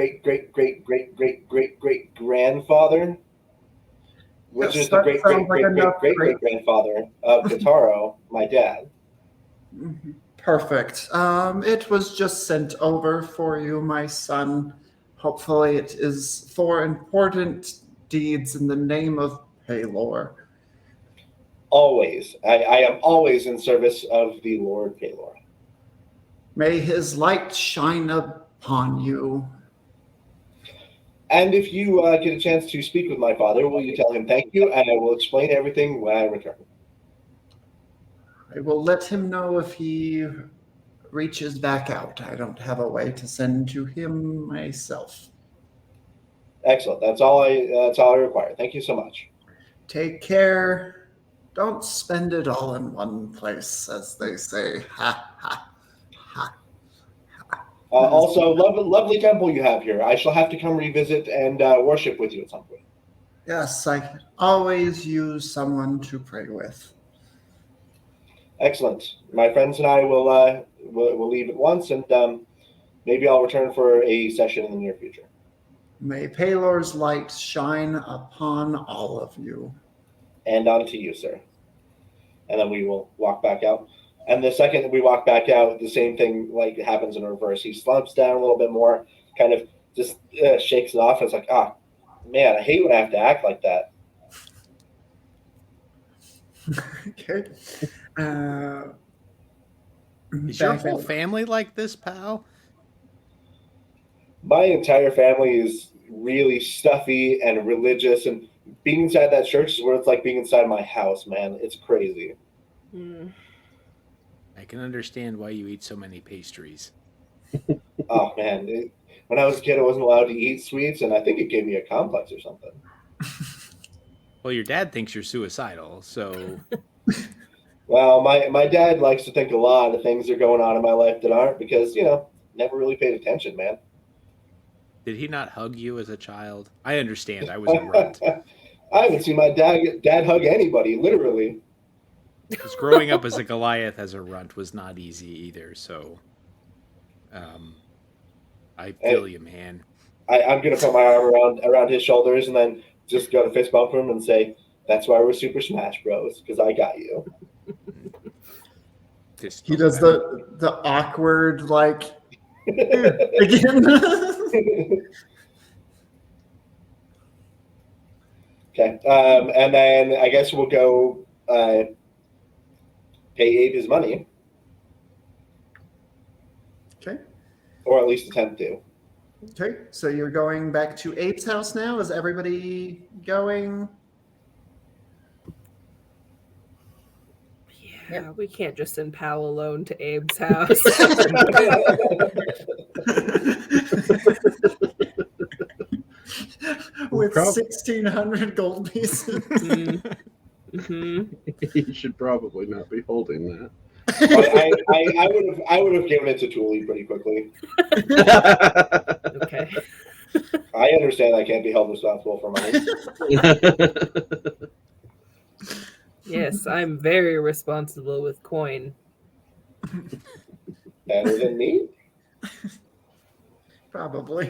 grandfather, which Yes, is the that great sounds like enough. grandfather of Kataro, my dad. Perfect. It was just sent over for you, my son. Hopefully it is for important deeds in the name of Palor. Always. I am always in service of the Lord Palor. May his light shine upon you. And if you get a chance to speak with my father, will you tell him thank you, and I will explain everything when I return. I will let him know if he reaches back out. I don't have a way to send to him myself. Excellent. That's all I require. Thank you so much. Take care. Don't spend it all in one place, as they say. Ha, ha, ha. Also, lovely temple you have here. I shall have to come revisit and worship with you at some point. Yes, I can always use someone to pray with. Excellent. My friends and I will leave at once, and maybe I'll return for a session in the near future. May Palor's light shine upon all of you. And on to you, sir. And then we will walk back out. And the second that we walk back out, the same thing happens in reverse. He slumps down a little bit more, kind of just shakes it off. And it's like, man, I hate when I have to act like that. Okay. Is your whole family like this, pal? My entire family is really stuffy and religious, and being inside that church is what it's like being inside my house, man. It's crazy. I can understand why you eat so many pastries. Oh, man. When I was a kid, I wasn't allowed to eat sweets, and I think it gave me a complex or something. Well, your dad thinks you're suicidal, so... Well, my dad likes to think a lot of things are going on in my life that aren't because, never really paid attention, man. Did he not hug you as a child? I understand. I was a runt. I haven't seen my dad hug anybody, literally. Because growing up as a Goliath as a runt was not easy either, so... I feel you, man. I'm going to put my arm around his shoulders and then just go to fist bump him and say, "That's why we're Super Smash Bros, because I got you." Fist He bump does back. the awkward like again. Okay. And then I guess we'll go pay Abe his money, Okay. or at least attempt to. Okay. So you're going back to Abe's house now. Is everybody going? Yeah, we can't just send Pal alone to Abe's house. With Prob- 1,600 gold pieces. Mm-hmm. He should probably not be holding that. I would have given it to Thule pretty quickly. Okay. I understand I can't be held responsible for money. Yes, I'm very responsible with coin. Better than me? Probably.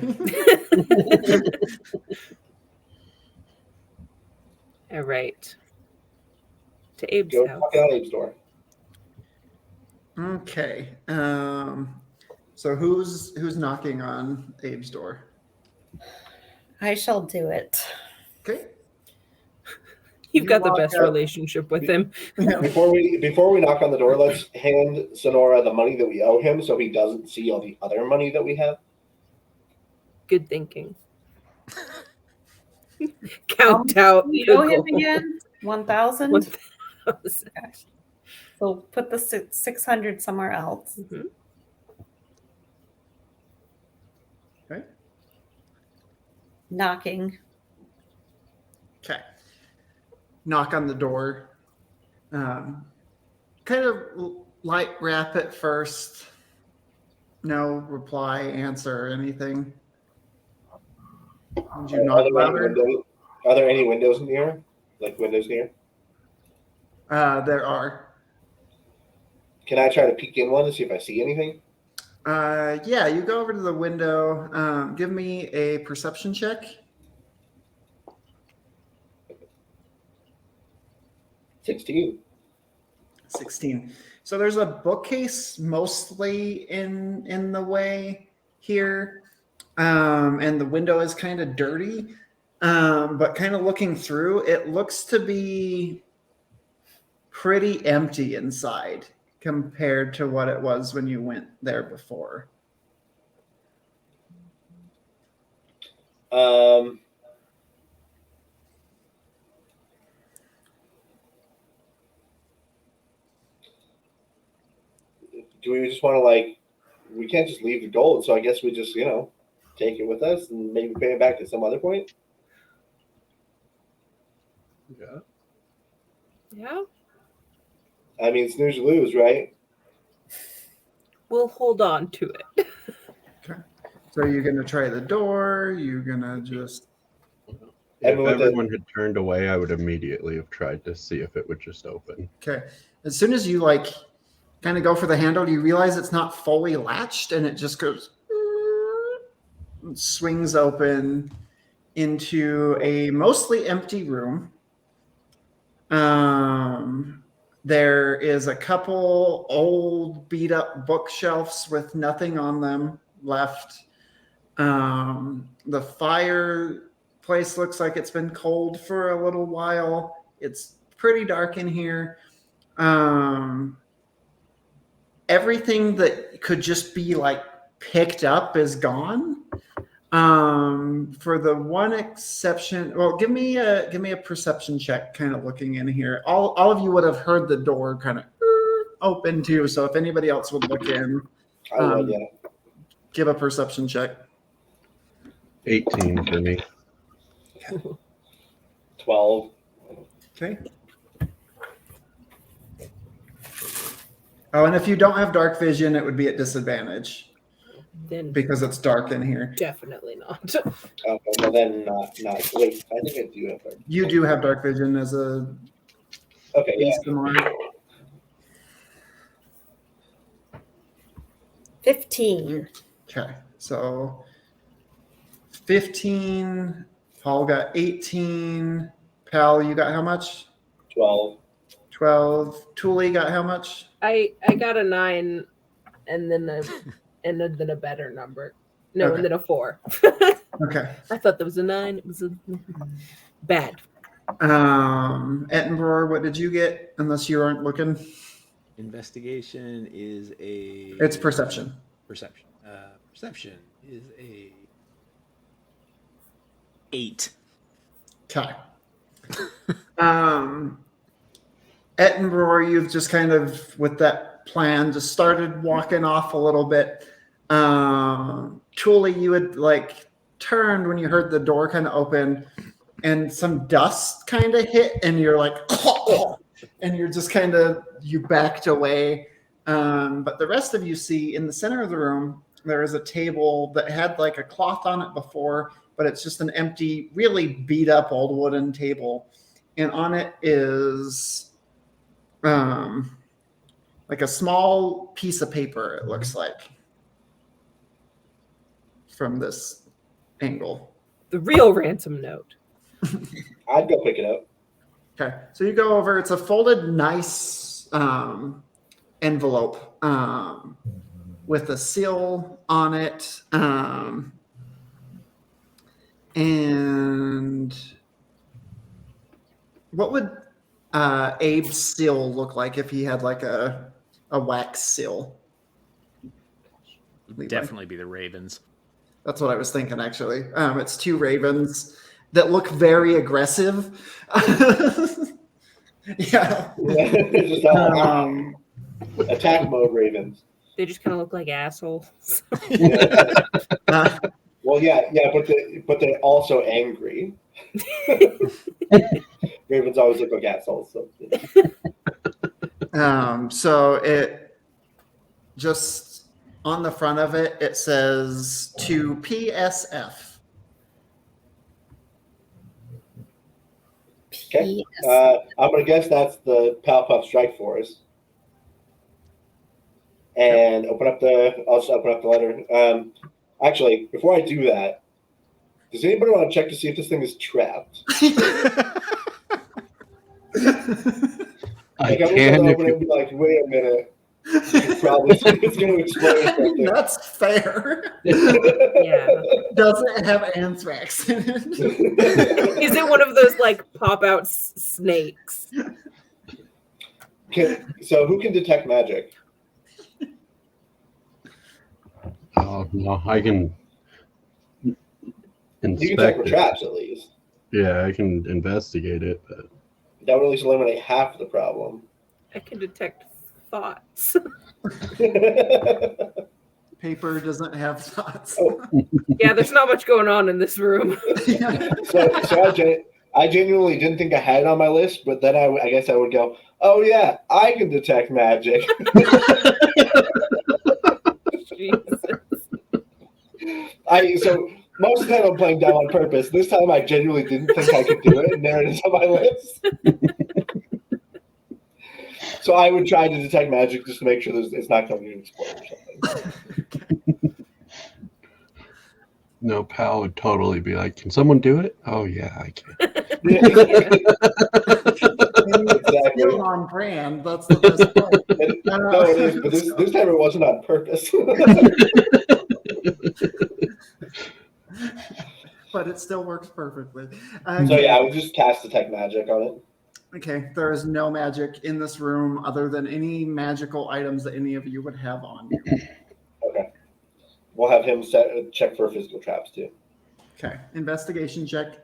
All right. To Abe's Go house. knock it on Abe's door. Okay. So who's knocking on Abe's door? I shall do it. Okay. You've You got the walk best up. relationship with him. Before we knock on the door, let's hand Sonora the money that we owe him so he doesn't see all the other money that we have. Good thinking. Count out. You the owe him gold. again? 1,000? 1,000. So put the 600 somewhere else. Mhm. Okay. Knocking. Okay. Knock on the door. Kind of light rap at first. No reply, answer, anything. Would you knock louder? Are there any windows in here? Like windows near? There are. Can I try to peek in one to see if I see anything? Yeah, you go over to the window. Give me a perception check. 16. 16. So there's a bookcase mostly in the way here. And the window is kind of dirty. But kind of looking through, it looks to be pretty empty inside compared to what it was when you went there before. Do we just want to we can't just leave the gold, so I guess we just, take it with us and maybe pay it back at some other point? Yeah. Yeah. I mean, snooze or lose, right? We'll hold on to it. Okay. So you're going to try the door? You're going to just... If everyone had turned away, I would immediately have tried to see if it would just open. Okay. As soon as you kind of go for the handle, you realize it's not fully latched and it just goes, swings open into a mostly empty room. There is a couple old beat up bookshelves with nothing on them left. The fireplace looks like it's been cold for a little while. It's pretty dark in here. Everything that could just be picked up is gone. For the one exception, well, give me a perception check, kind of looking in here. All of you would have heard the door kind of open too. So if anybody else would look in, I would, yeah. give a perception check. 18 for me. 12. Okay. Oh, and if you don't have dark vision, it would be at disadvantage Then because it's dark in here. definitely not. Okay, well then not. Wait, I think I do have dark. You do have dark vision as a Okay, yeah. similar. 15. Okay, so 15. Paul got 18. Pal, you got how much? 12. 12. Thule got how much? I got a 9 and then a better number. No, Okay. and then a 4. Okay. I thought that was a 9. It was a bad. Ettenbrough, what did you get? Unless you aren't looking. Investigation is a. It's perception. Perception. Perception is a 8. Okay. Ettenbrough, you've just kind of, with that plan, just started walking off a little bit. Thule, you had like turned when you heard the door kind of open and some dust kind of hit and you're like, and you're just kind of, you backed away. But the rest of you see in the center of the room, there is a table that had like a cloth on it before, but it's just an empty, really beat up old wooden table. And on it is like a small piece of paper, it looks like, from this angle. The real ransom note. I'd go pick it up. Okay, so you go over. It's a folded, nice envelope with a seal on it, and what would Abe's seal look like if he had like a wax seal? Would definitely be the Ravens. That's what I was thinking, actually. It's 2 ravens that look very aggressive. Yeah. Just attack mode ravens. They just kind of look like assholes. Well, yeah, but they're also angry. Ravens always look like assholes. So. So it just on the front of it, it says to PSF. Okay. I'm gonna guess that's the Powerpuff Strike Force. And I'll just open up the letter. Actually, before I do that, does anybody want to check to see if this thing is trapped? I I'm can gonna if open it you, and be like, wait a minute. It's gonna explode. That's fair. Yeah. Doesn't have anthrax in it. Is it one of those like pop out snakes? So who can detect magic? oh no, I can You can detect inspect for it. traps at least. Yeah, I can investigate it, but That would at least eliminate half the problem. I can detect thoughts. Paper doesn't have thoughts. Yeah, there's not much going on in this room. So I genuinely didn't think I had it on my list, but then I guess I would go, oh yeah, I can detect magic. Jesus. So most of the time I'm playing dumb on purpose. This time I genuinely didn't think I could do it, and there it is on my list. So I would try to detect magic just to make sure it's not going to explode or something. no, Pal would totally be like, "Can someone do it?" Oh yeah, I can. Exactly. Still on brand. That's the best part. No, it is, but this time it wasn't on purpose. But it still works perfectly. So yeah, I would just cast detect magic on it. Okay, there is no magic in this room other than any magical items that any of you would have on you. Okay. We'll have him check for physical traps too. Okay, investigation check.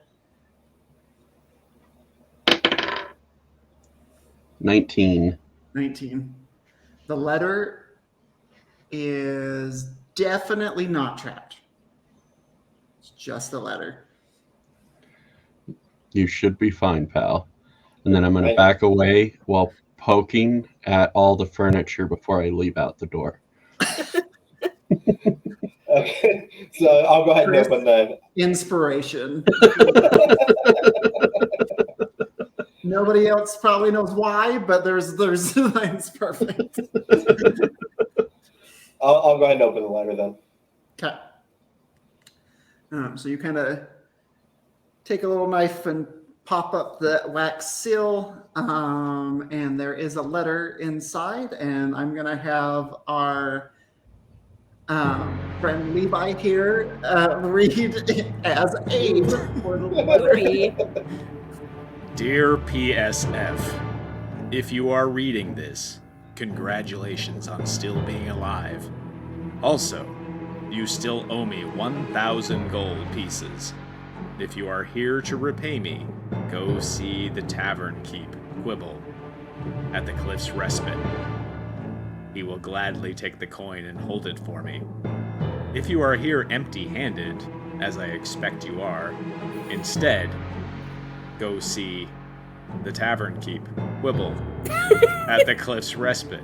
19. 19. The letter is definitely not trapped. It's just a letter. You should be fine, pal. And then I'm going to Right. back away while poking at all the furniture before I leave out the door. Okay. So I'll go ahead and open the. Inspiration. Nobody else probably knows why, but there's it's perfect. I'll go ahead and open the letter then. Okay. So you kind of take a little knife and pop up the wax seal, and there is a letter inside, and I'm going to have our friend Levi here read as aid for the letter. Movie. Dear PSF, if you are reading this, congratulations on still being alive. Also, you still owe me 1,000 gold pieces. If you are here to repay me, go see the Tavern Keep, Quibble, at the Cliff's Respite. He will gladly take the coin and hold it for me. If you are here empty-handed, as I expect you are, instead, go see the Tavern Keep, Quibble, at the Cliff's Respite,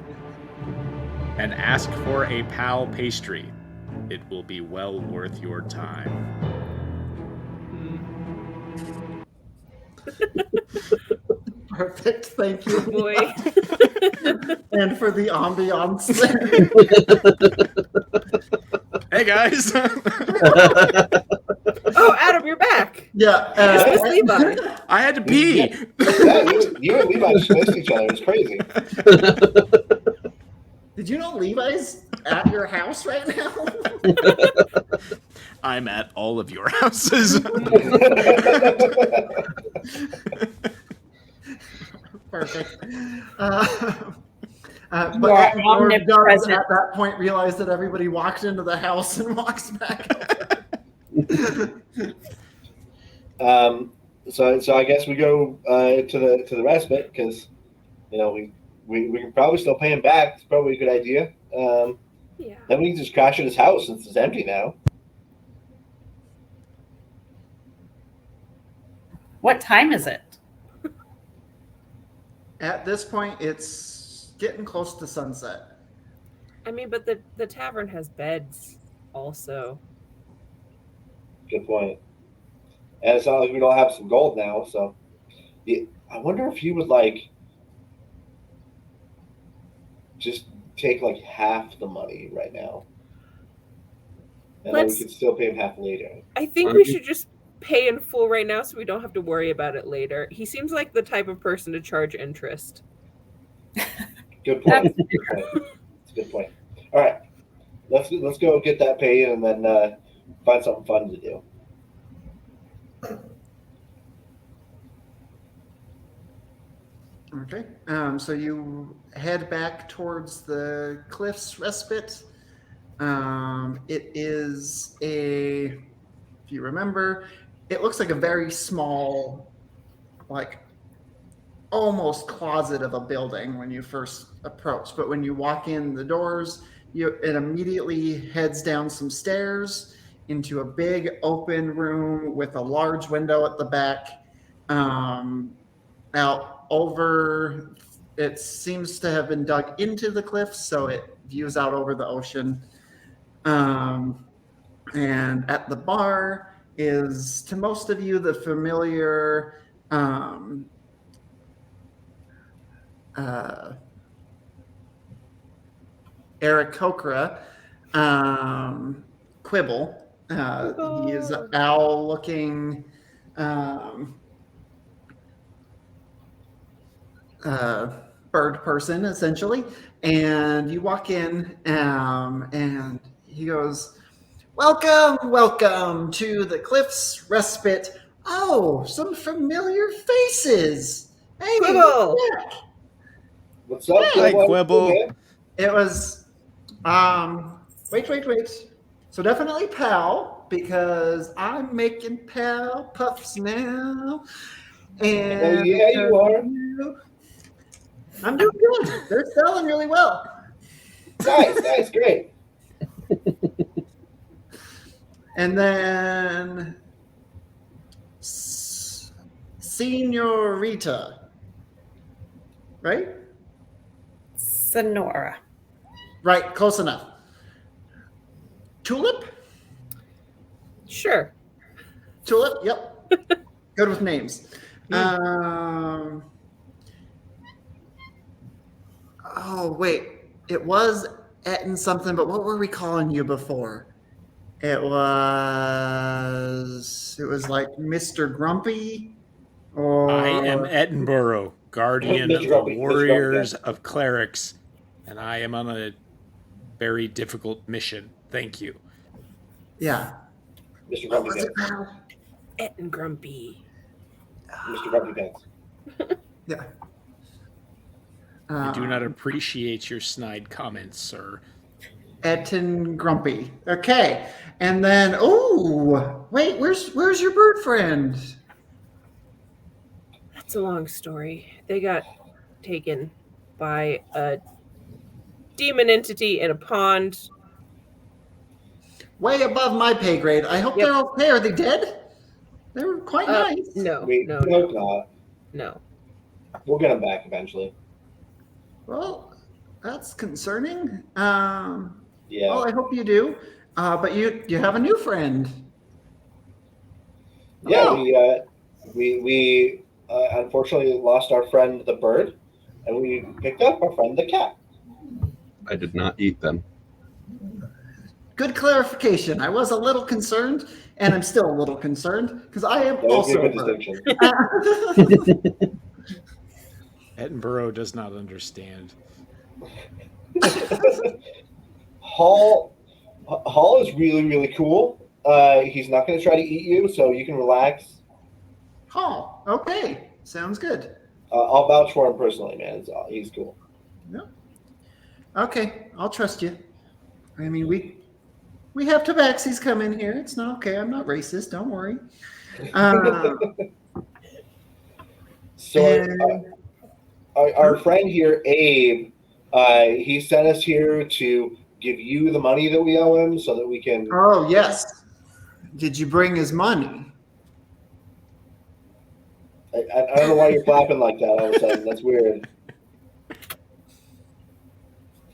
and ask for a pal pastry. It will be well worth your time. Perfect, thank you. Boy. And for the ambiance there. Hey guys! Oh, Adam, you're back. Yeah. This was Levi. I had to pee! Yeah, you and Levi just missed each other. It's crazy. Did you know Levi's at your house right now? I'm at all of your houses. Perfect. You But are Lord does omnipresent. at that point realize that everybody walked into the house and walks back. So I guess we go to the respite because we can probably still pay him back. It's probably a good idea. Yeah. Then we can just crash at his house since it's empty now. What time is it? At this point, it's getting close to sunset. I mean, but the tavern has beds also. Good point. And it's not like we don't have some gold now, so I wonder if he would just take half the money right now. And then we could still pay him half later. I think we should just pay in full right now so we don't have to worry about it later. He seems like the type of person to charge interest. Good point. Good point. That's a good point. All right. Let's go get that paid and then find something fun to do. Okay. So you head back towards the Cliff's Respite. It is if you remember, it looks like a very small, almost closet of a building when you first approach. But when you walk in the doors, it immediately heads down some stairs into a big open room with a large window at the back. Out over, it seems to have been dug into the cliff, so it views out over the ocean. And at the bar is, to most of you, the familiar Aarakocra Quibble. He is an owl-looking bird person, essentially. And you walk in, and he goes, Welcome to the Cliff's Respite. Oh, some familiar faces. Hey, Quibble. Jack. What's up? Hi, Quibble? Quibble. Man? It was, wait. So definitely pal, because I'm making pal puffs now. And Oh, yeah, you are. I'm doing good. They're selling really well. Nice, great. And then Senorita, right? Sonora. Right, close enough. Tulip? Sure. Yep. Good with names. Oh, wait. It was Etten something, but what were we calling you before? It was like Mr. Grumpy. I am Or Edinburgh, guardian Mr. of the Grumpy, Mr. warriors Grumpy. of clerics, and I am on a very difficult mission. Thank you. yeah. Mr. What Grumpy was it, Pants. pal? Et and grumpy. Mr. Grumpy Pants. Yeah. I do not appreciate your snide comments, sir. Etten Grumpy. Okay. And then wait, where's your bird friend? That's a long story. They got taken by a demon entity in a pond. Way above my pay grade. I hope Yep. they're okay. Are they dead? They were quite nice. No, We no, hope no, not. no. We'll get them back eventually. Well, that's concerning. Yeah. Well, I hope you do. But you have a new friend. Yeah, Oh. we unfortunately lost our friend the bird, and we picked up our friend the cat. I did not eat them. Good clarification. I was a little concerned, and I'm still a little concerned because I am That would be also a a good bird. distinction. Edinburgh does not understand. Hall is really, really cool. He's not going to try to eat you, so you can relax. Oh, okay. Sounds good. I'll vouch for him personally, man. He's cool. Yep. Okay, I'll trust you. I mean, we have tabaxis come in here. It's not okay. I'm not racist. Don't worry. So our friend here, Abe, he sent us here to give you the money that we owe him so that we can... Oh, yes. Did you bring his money? I don't know why you're clapping like that all of a sudden. That's weird.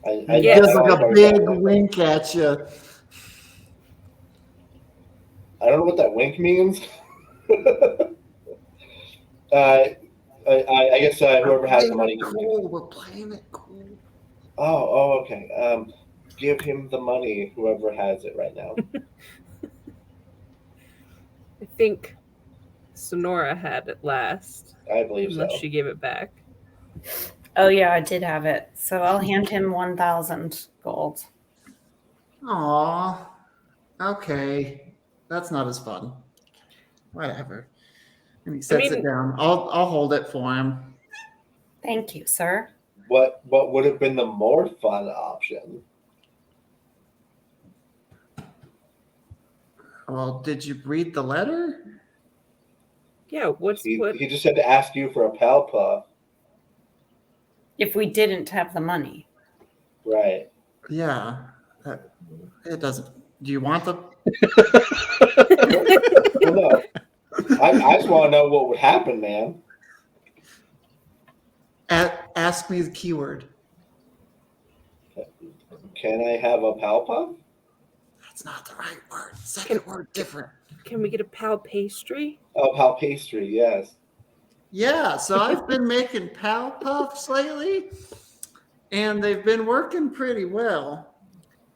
He Yeah. gives I like don't a know big wink at you. I don't know what that wink means. I guess whoever has the money can... Cool. We're playing it cool. Oh, okay. Give him the money, whoever has it right now. I think Sonora had it last, I believe so. unless she gave it back. Oh yeah, I did have it. So I'll hand him 1,000 gold. Aw. Okay. That's not as fun. Whatever. And he sets it down. I'll hold it for him. Thank you, sir. What would have been the more fun option? Well, did you read the letter? Yeah, He just had to ask you for a pal puff. If we didn't have the money. Right. Yeah. It doesn't. Do you want the? Well, no. I just want to know what would happen, man. Ask me the keyword. Can I have a pal puff? That's not the right word. Second word different. Can we get a pal pastry? Oh, pal pastry, yes. Yeah, so I've been making pal puffs lately, and they've been working pretty well.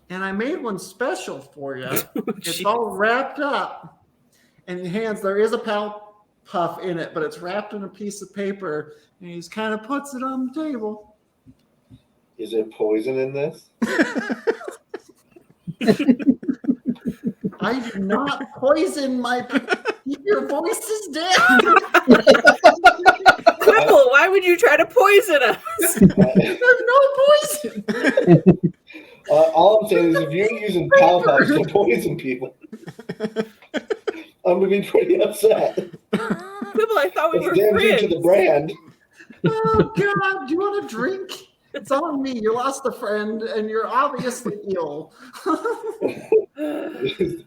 And I made one special for you. It's all wrapped up. And he hands, there is a pal puff in it, but it's wrapped in a piece of paper, and he just kind of puts it on the table. Is there poison in this? I do not poison my. Keep your voices down. Quibble, why would you try to poison us? There's no poison. All I'm saying is if you're using pal puffs to poison people, I'm going to be pretty upset. Quibble, I thought we were It's damaging friends. to the brand. Oh God! Do you want a drink? It's on me. You lost a friend, and you're obviously ill. I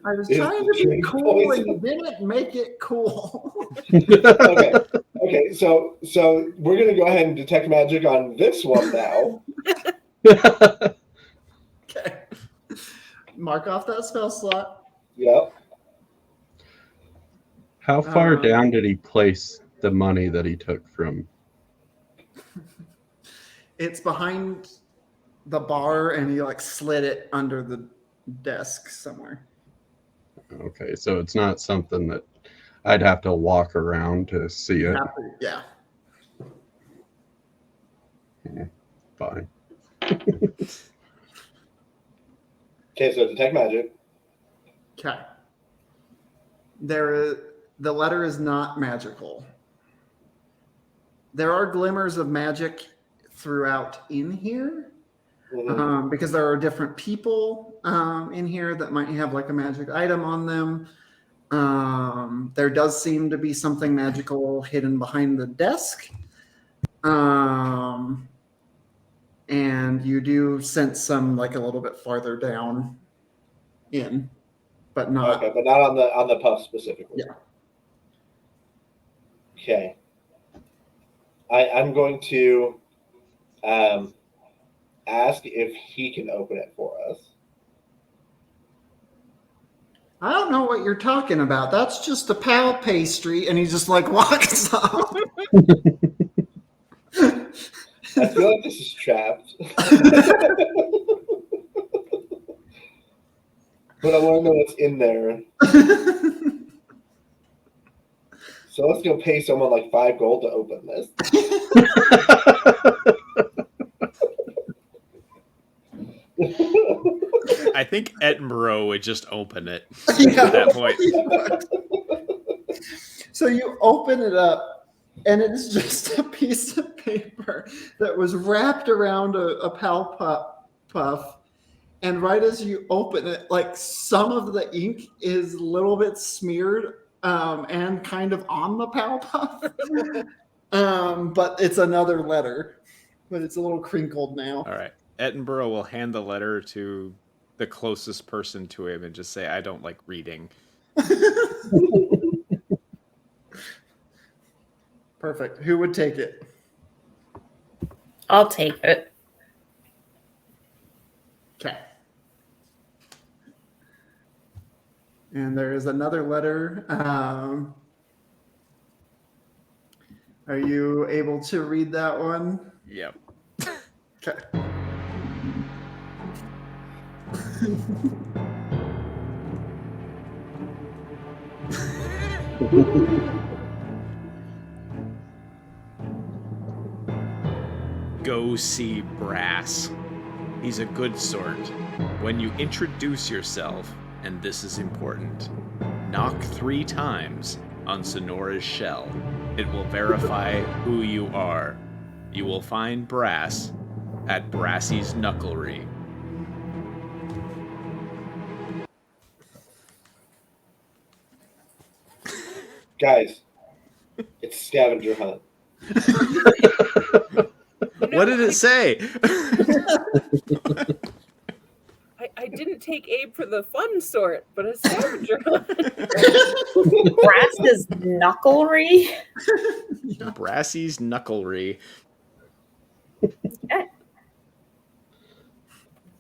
was trying to be cool, and you didn't make it cool. Okay. So we're gonna go ahead and detect magic on this one now. Okay. Mark off that spell slot. Yep. How far down did he place the money that he took from? It's behind the bar, and he like slid it under the desk somewhere. Okay, so it's not something that I'd have to walk around to see it. Yeah. Fine. Okay, so detect magic. Okay. The letter is not magical. There are glimmers of magic throughout in here, because there are different people in here that might have like a magic item on them. There does seem to be something magical hidden behind the desk. And you do sense some like a little bit farther down in, but not. Okay, but not on the puff specifically. Yeah. Okay. I'm going to ask if he can open it for us. I don't know what you're talking about. That's just a pal pastry. And he just like walks off. I feel like this is trapped. But I want to know what's in there. So let's go pay someone like 5 gold to open this. I think Edinburgh would just open it Yeah. at that point. So you open it up, and it's just a piece of paper that was wrapped around a pal puff. And right as you open it, like some of the ink is a little bit smeared and kind of on the pal puff. But it's another letter, but it's a little crinkled now. All right. Edinburgh will hand the letter to the closest person to him and just say, I don't like reading. Perfect. Who would take it? I'll take it. Okay. And there is another letter. Are you able to read that one? Yep. Okay. Go see Brass. He's a good sort. When you introduce yourself, and this is important, knock 3 times on Sonora's shell. It will verify who you are. You will find Brass at Brassy's Knucklery. Guys, it's scavenger hunt. What did it say? I didn't take Abe for the fun sort, but a scavenger hunt. Brass's Knucklery? Brassy's Knucklery.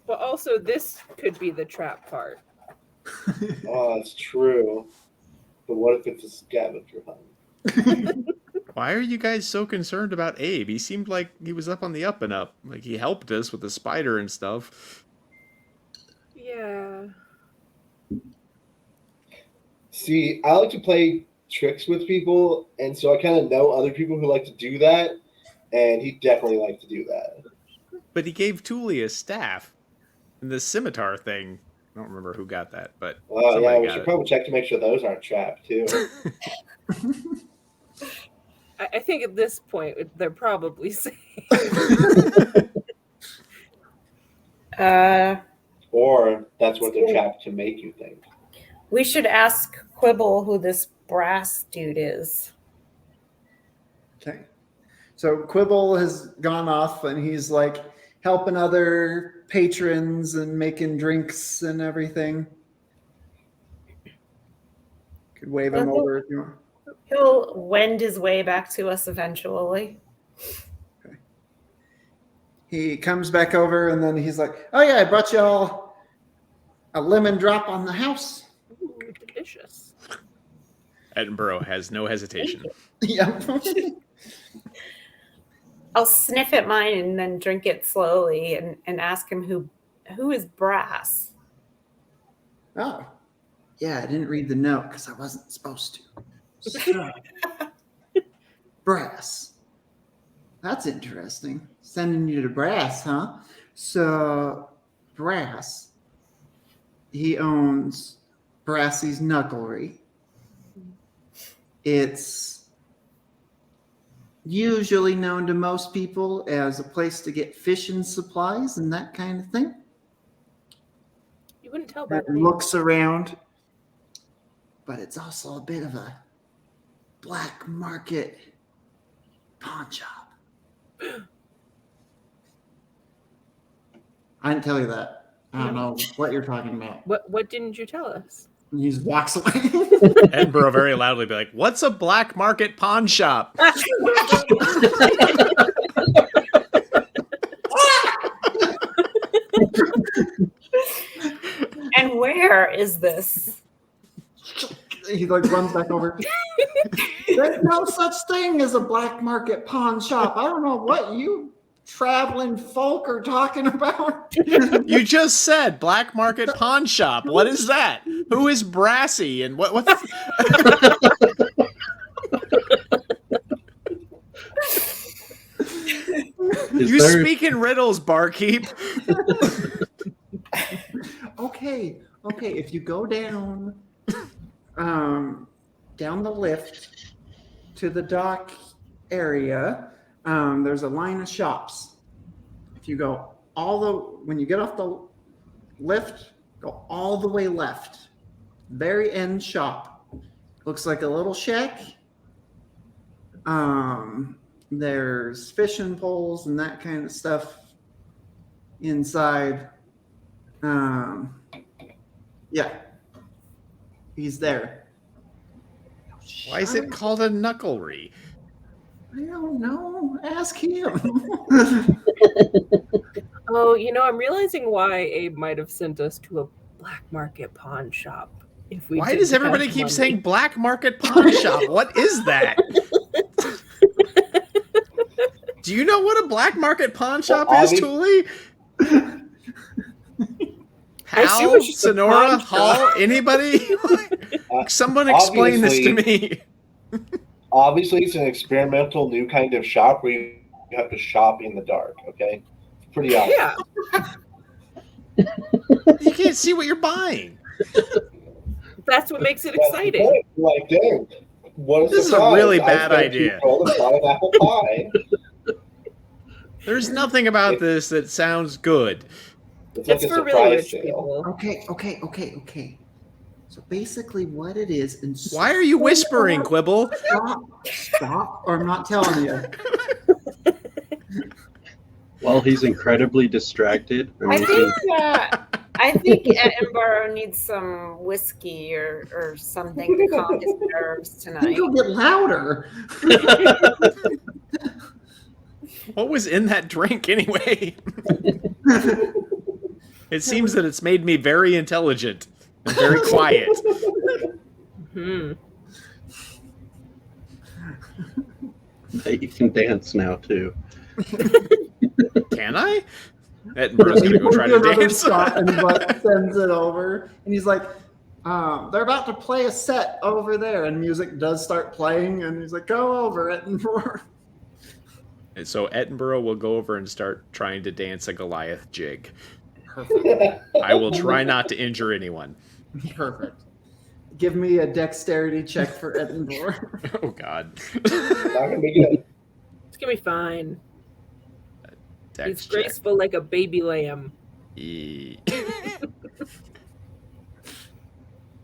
But also, this could be the trap part. Oh, that's true. But what if it's a scavenger hunt? Why are you guys so concerned about Abe? He seemed like he was up on the up and up. Like he helped us with the spider and stuff. Yeah. See, I like to play tricks with people, and so I kind of know other people who like to do that, and he definitely liked to do that. But he gave Thule a staff. And the scimitar thing. I don't remember who got that, but Well, yeah, somebody we got should it. probably check to make sure those aren't trapped, too. I think at this point, they're probably safe. Or that's what they're trapped to make you think. We should ask Quibble who this Brass dude is. Okay. So Quibble has gone off and he's like helping other patrons and making drinks and everything. Could wave him over if you want. He'll wend his way back to us eventually. Okay. He comes back over and then he's like, oh yeah, I brought you all a lemon drop on the house. Ooh, delicious. Edinburgh has no hesitation. Yeah. I'll sniff at mine and then drink it slowly and ask him who is Brass. Oh. Yeah, I didn't read the note because I wasn't supposed to. So, Brass. That's interesting. Sending you to Brass, huh? So, Brass, he owns Brassy's Knucklery. It's usually known to most people as a place to get fishing supplies and that kind of thing. You wouldn't tell by It the name. looks around, but it's also a bit of a black market pawn shop. I didn't tell you that. I don't know what you're talking about. What didn't you tell us? And he just walks away. Edinburgh very loudly be like, "What's a black market pawn shop?" And where is this? He like runs back over. There's no such thing as a black market pawn shop. I don't know what you traveling folk are talking about. You just said black market pawn shop. What is that? Who is Brassy and what? You speak in riddles, barkeep. Okay. If you go down the lift to the dock area, there's a line of shops. If you go when you get off the lift, go all the way left. Very end shop. Looks like a little shack. There's fishing poles and that kind of stuff inside. Yeah. He's there. Why is it called a knucklery? I don't know. Ask him. Oh, I'm realizing why Abe might have sent us to a black market pawn shop. If we Why didn't does everybody have keep money. saying black market pawn shop? What is that? Do you know what a black market pawn shop is, Thule? I assume Hal, it's just a Sonora, pawn Hall, shop. anybody? Someone explain this to me. Obviously, it's an experimental new kind of shop where you have to shop in the dark. Okay, it's pretty obvious. Yeah, You can't see what you're buying. that's what makes it That's the exciting. point. Like, dang, what a This is a surprise. really I bad spent idea. $2 to buy an apple pie. There's nothing about this that sounds good. It's like It's a for really surprise rich sale. people. Okay. So basically what it is, and Why are you whispering, Quibble? Stop, or I'm not telling you. Well, he's incredibly distracted. I think Edinburgh needs some whiskey or something to calm his nerves tonight. He'll get louder. What was in that drink anyway? It seems that it's made me very intelligent and very quiet. Hmm. You can dance now too. Can I? Edinburgh's gonna go try to dance. And he like sends it over, and he's like, they're about to play a set over there, and music does start playing, and he's like, go over it. And so Edinburgh will go over and start trying to dance a Goliath jig. Perfect. I will try not to injure anyone. Perfect. Give me a dexterity check for Edinburgh. Oh God. Not gonna be good. It's gonna be fine. Dex He's check. graceful like a baby lamb. E-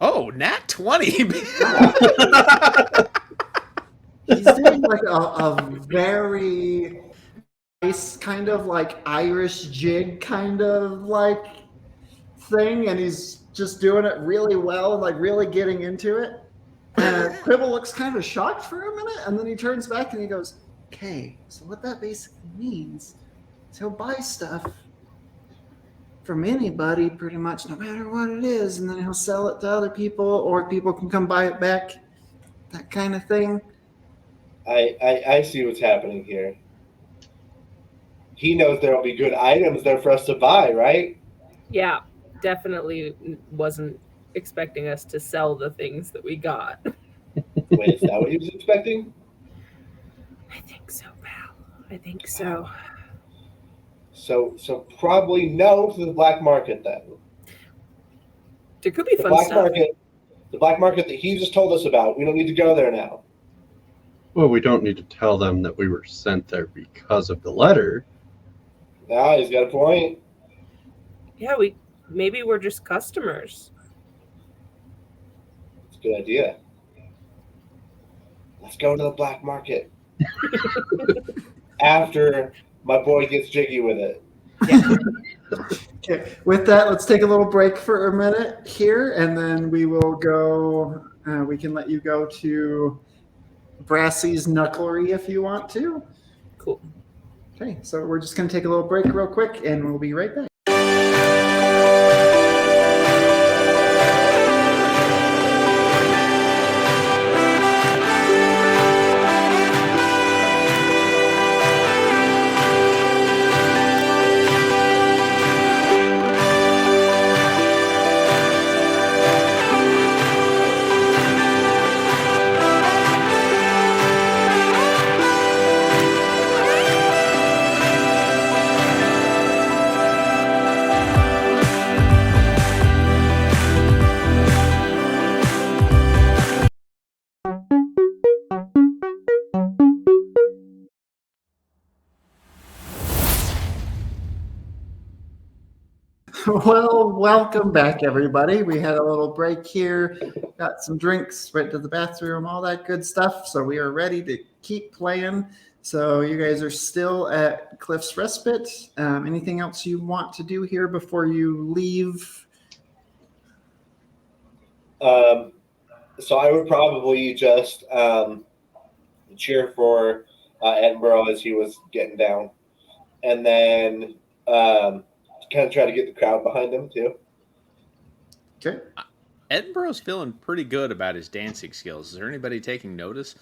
Oh, nat 20. He's doing like a very nice kind of like Irish jig kind of like thing, and he's just doing it really well and like really getting into it. And Quibble looks kind of shocked for a minute, and then he turns back and he goes, okay, so what that basically means is he'll buy stuff from anybody pretty much, no matter what it is, and then he'll sell it to other people, or people can come buy it back, that kind of thing. I see what's happening here. He knows there will be good items there for us to buy, right? Yeah, definitely wasn't expecting us to sell the things that we got. Wait, is that what he was expecting? I think so, pal. I think so. So probably no to the black market then. There could be The fun black stuff. market, the black market that he just told us about. We don't need to go there now. Well, we don't need to tell them that we were sent there because of the letter. Ah, he's got a point. Yeah, maybe we're just customers. It's a good idea. Let's go to the black market. After my boy gets jiggy with it. Okay, with that, let's take a little break for a minute here, and then we will go. We can let you go to Brassy's Knucklery if you want to. Cool. Okay, so we're just going to take a little break real quick, and we'll be right back. Well, welcome back, everybody. We had a little break here, got some drinks, went to the bathroom, all that good stuff. So we are ready to keep playing. So you guys are still at Cliff's Respite. Anything else you want to do here before you leave? So I would probably just cheer for Edinburgh as he was getting down, and then kind of try to get the crowd behind him too. Okay. Edinburgh's feeling pretty good about his dancing skills. Is there anybody taking notice?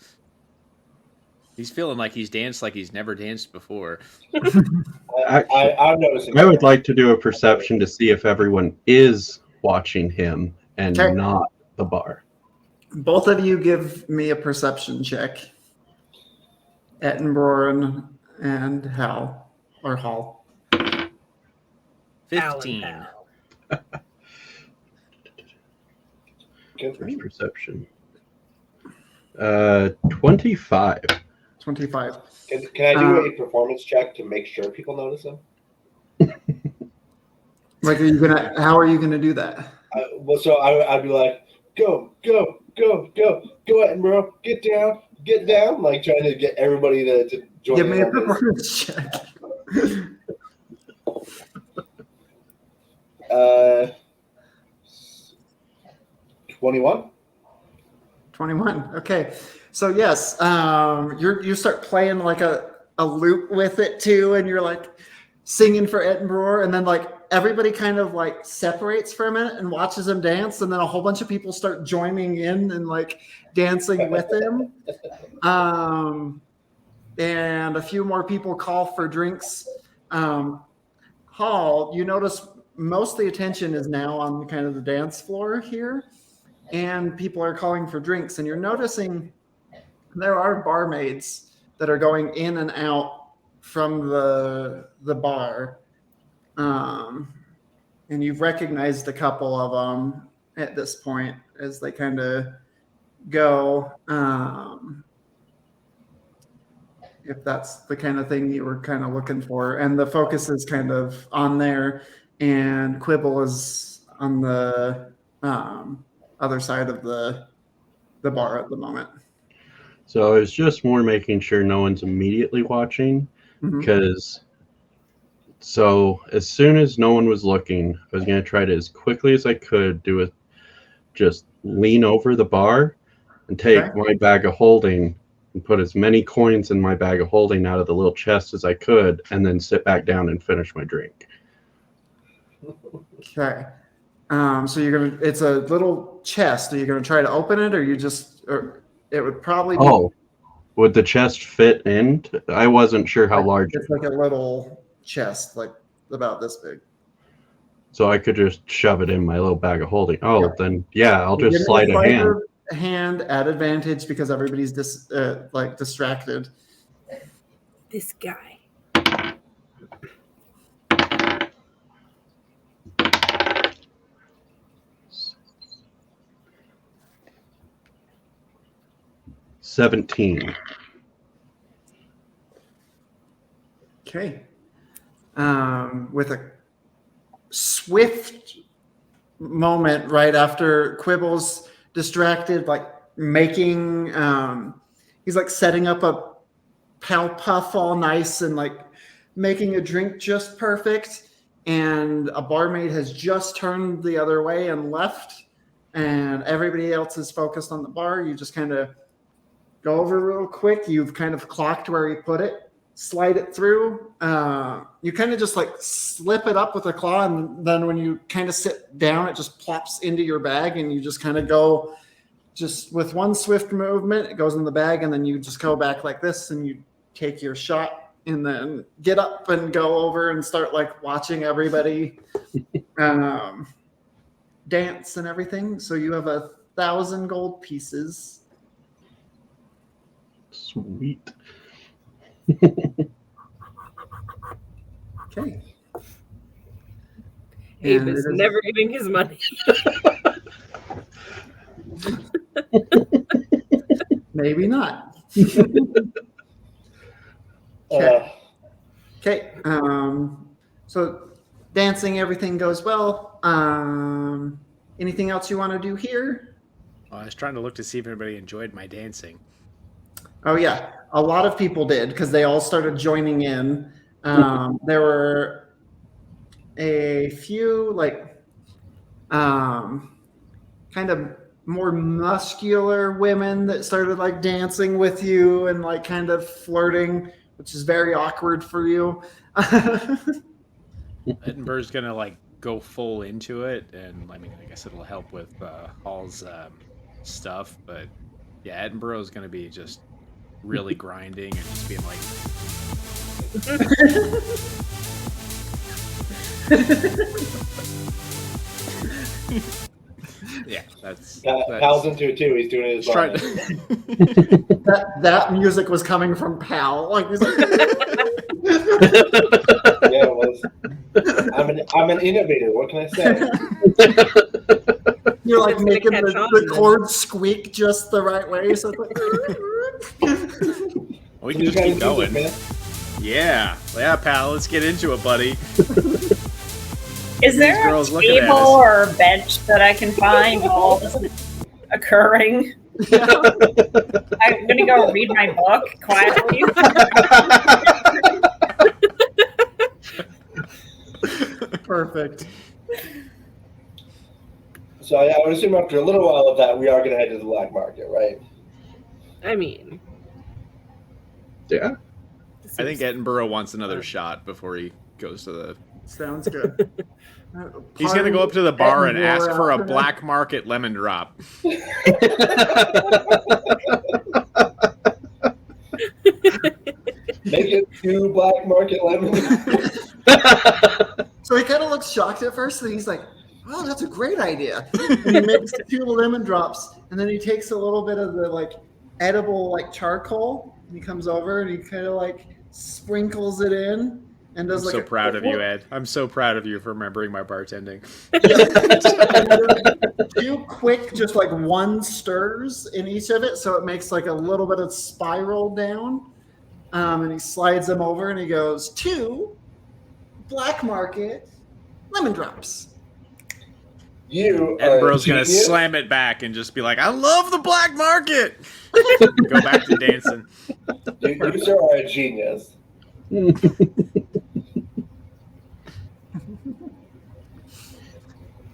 He's feeling like he's danced like he's never danced before. I'm noticing. I would like to do a perception to see if everyone is watching him and Okay. not the bar. Both of you give me a perception check. Attenborough and Hal, or Hall. 15. First perception. 25. 25. Can I do a performance check to make sure people notice him? Like, how are you gonna do that? So I'd be like, go, Edinburgh, get down, like trying to get everybody to join. Give me in a on this. performance check. 21. 21. Okay. So yes, you start playing like a loop with it too, and you're like singing for Edinburgh, and then like everybody kind of like separates for a minute and watches him dance, and then a whole bunch of people start joining in and like dancing with him. And a few more people call for drinks. Hall, you notice most of the attention is now on kind of the dance floor here, and people are calling for drinks, and you're noticing there are barmaids that are going in and out from the bar, and you've recognized a couple of them at this point as they kind of go. If that's the kind of thing you were kind of looking for, and the focus is kind of on there, and Quibble is on the other side of the bar at the moment. So it's just more making sure no one's immediately watching, because so as soon as no one was looking, I was going to try to, as quickly as I could, just lean over the bar and take my bag of holding and put as many coins in my bag of holding out of the little chest as I could, and then sit back down and finish my drink. Okay. So it's a little chest. Are you going to try to open it, or it would probably be. Oh, would the chest fit in? I wasn't sure how large. It's like a little chest, like about this big. So I could just shove it in my little bag of holding. Oh, then yeah, I'll Give just me slide a hand. hand at advantage because everybody's distracted. This guy. $17. Okay. With a swift moment right after Quibble's distracted, like making, he's like setting up a pal puff all nice and like making a drink just perfect. And a barmaid has just turned the other way and left. And everybody else is focused on the bar. You just kind of go over real quick. You've kind of clocked where he put it, slide it through. You kind of just like slip it up with a claw, and then when you kind of sit down, it just plops into your bag, and you just kind of go just with one swift movement, it goes in the bag, and then you just go back like this, and you take your shot, and then get up and go over and start like watching everybody dance and everything. So you have 1,000 gold pieces. Sweet. Okay. Abe And is it is- never getting his money. Maybe not. Uh, Okay. So dancing, everything goes well. Anything else you want to do here? Well, I was trying to look to see if anybody enjoyed my dancing. Oh yeah, a lot of people did because they all started joining in. There were a few like kind of more muscular women that started like dancing with you and like kind of flirting, which is very awkward for you. Edinburgh's gonna like go full into it, and I mean, I guess it'll help with Hall's stuff, but yeah, Edinburgh's gonna be just really grinding and just being like, yeah, that's Pal's into it too. He's doing it as well. trying that music was coming from Pal. Like, he's like Yeah, it was. I'm an innovator. What can I say? you're like It's gonna making catch on the then. chords squeak just the right way. So it's like, we can You just guys keep do going. this, man. Yeah, pal, let's get into it, buddy. Is there a girls looking at table us. or a bench that I can find while all this is occurring? I'm gonna go read my book quietly. perfect. So I would assume after a little while of that, we are going to head to the black market, right? I mean, Yeah. I think Edinburgh wants another shot before he goes to the. Sounds good. He's gonna go up to the bar and Edinburgh ask for a after black market lemon drop. Make it 2 black market lemons. So he kind of looks shocked at first, and he's like, "Oh, that's a great idea." And he makes 2 lemon drops, and then he takes a little bit of the like edible like charcoal, and he comes over and he kind of like sprinkles it in and does I'm like so proud of you, Ed. I'm so proud of you for remembering my bartending. 2 quick, just like 1 stirs in each of it, so it makes like a little bit of spiral down. And he slides them over, and he goes, 2 black market lemon drops. You are Edinburgh's a gonna genius. slam it back and just be like, "I love the black market." Go back to dancing. You sir are a genius.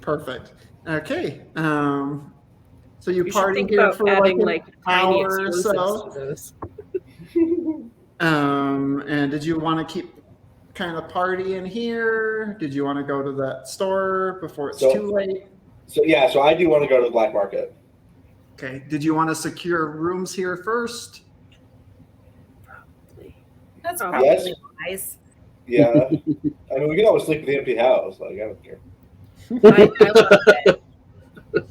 Perfect. Okay. So you you should party think here about for like adding an like tiny hour or explosives so. to those. And did you want to keep kind of partying here? Did you want to go to that store before it's So- too late? So yeah, so I do want to go to the black market. Okay. Did you want to secure rooms here first? That's Oh. probably Yes. nice. Yeah, I mean we can always sleep in the empty house. Like I don't care. I love it.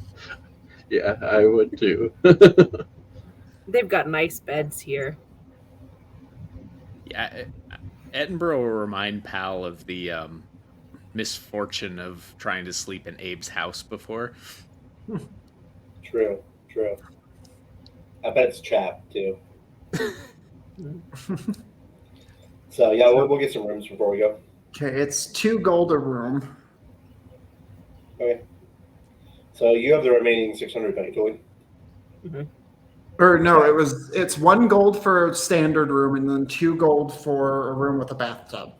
Yeah, I would too. They've got nice beds here. Yeah, Edinburgh will remind Pal of the misfortune of trying to sleep in Abe's house before. True. I bet it's trapped too. So yeah, we'll get some rooms before we go. Okay, it's 2 gold a room. Okay. So you have the remaining 600, don't you, Tully? Or no, it's 1 gold for a standard room and then 2 gold for a room with a bathtub.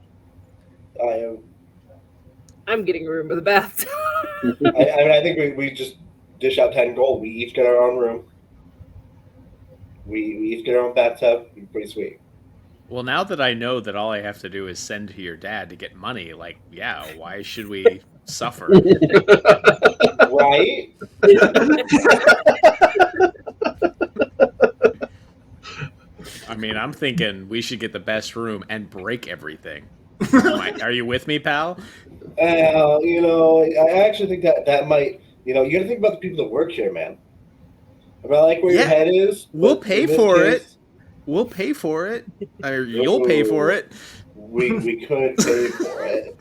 I'm getting a room with a bathtub. I think we just dish out 10 gold. We each get our own room. We each get our own bathtub. It'd be pretty sweet. Well, now that I know that all I have to do is send to your dad to get money, like, yeah, why should we suffer? Right? I mean, I'm thinking we should get the best room and break everything. Are you with me, pal? I actually think that might, you got to think about the people that work here, man. I mean, I like where your head is. We'll pay for it. We'll pay for it. Or you'll pay for it. We could pay for it.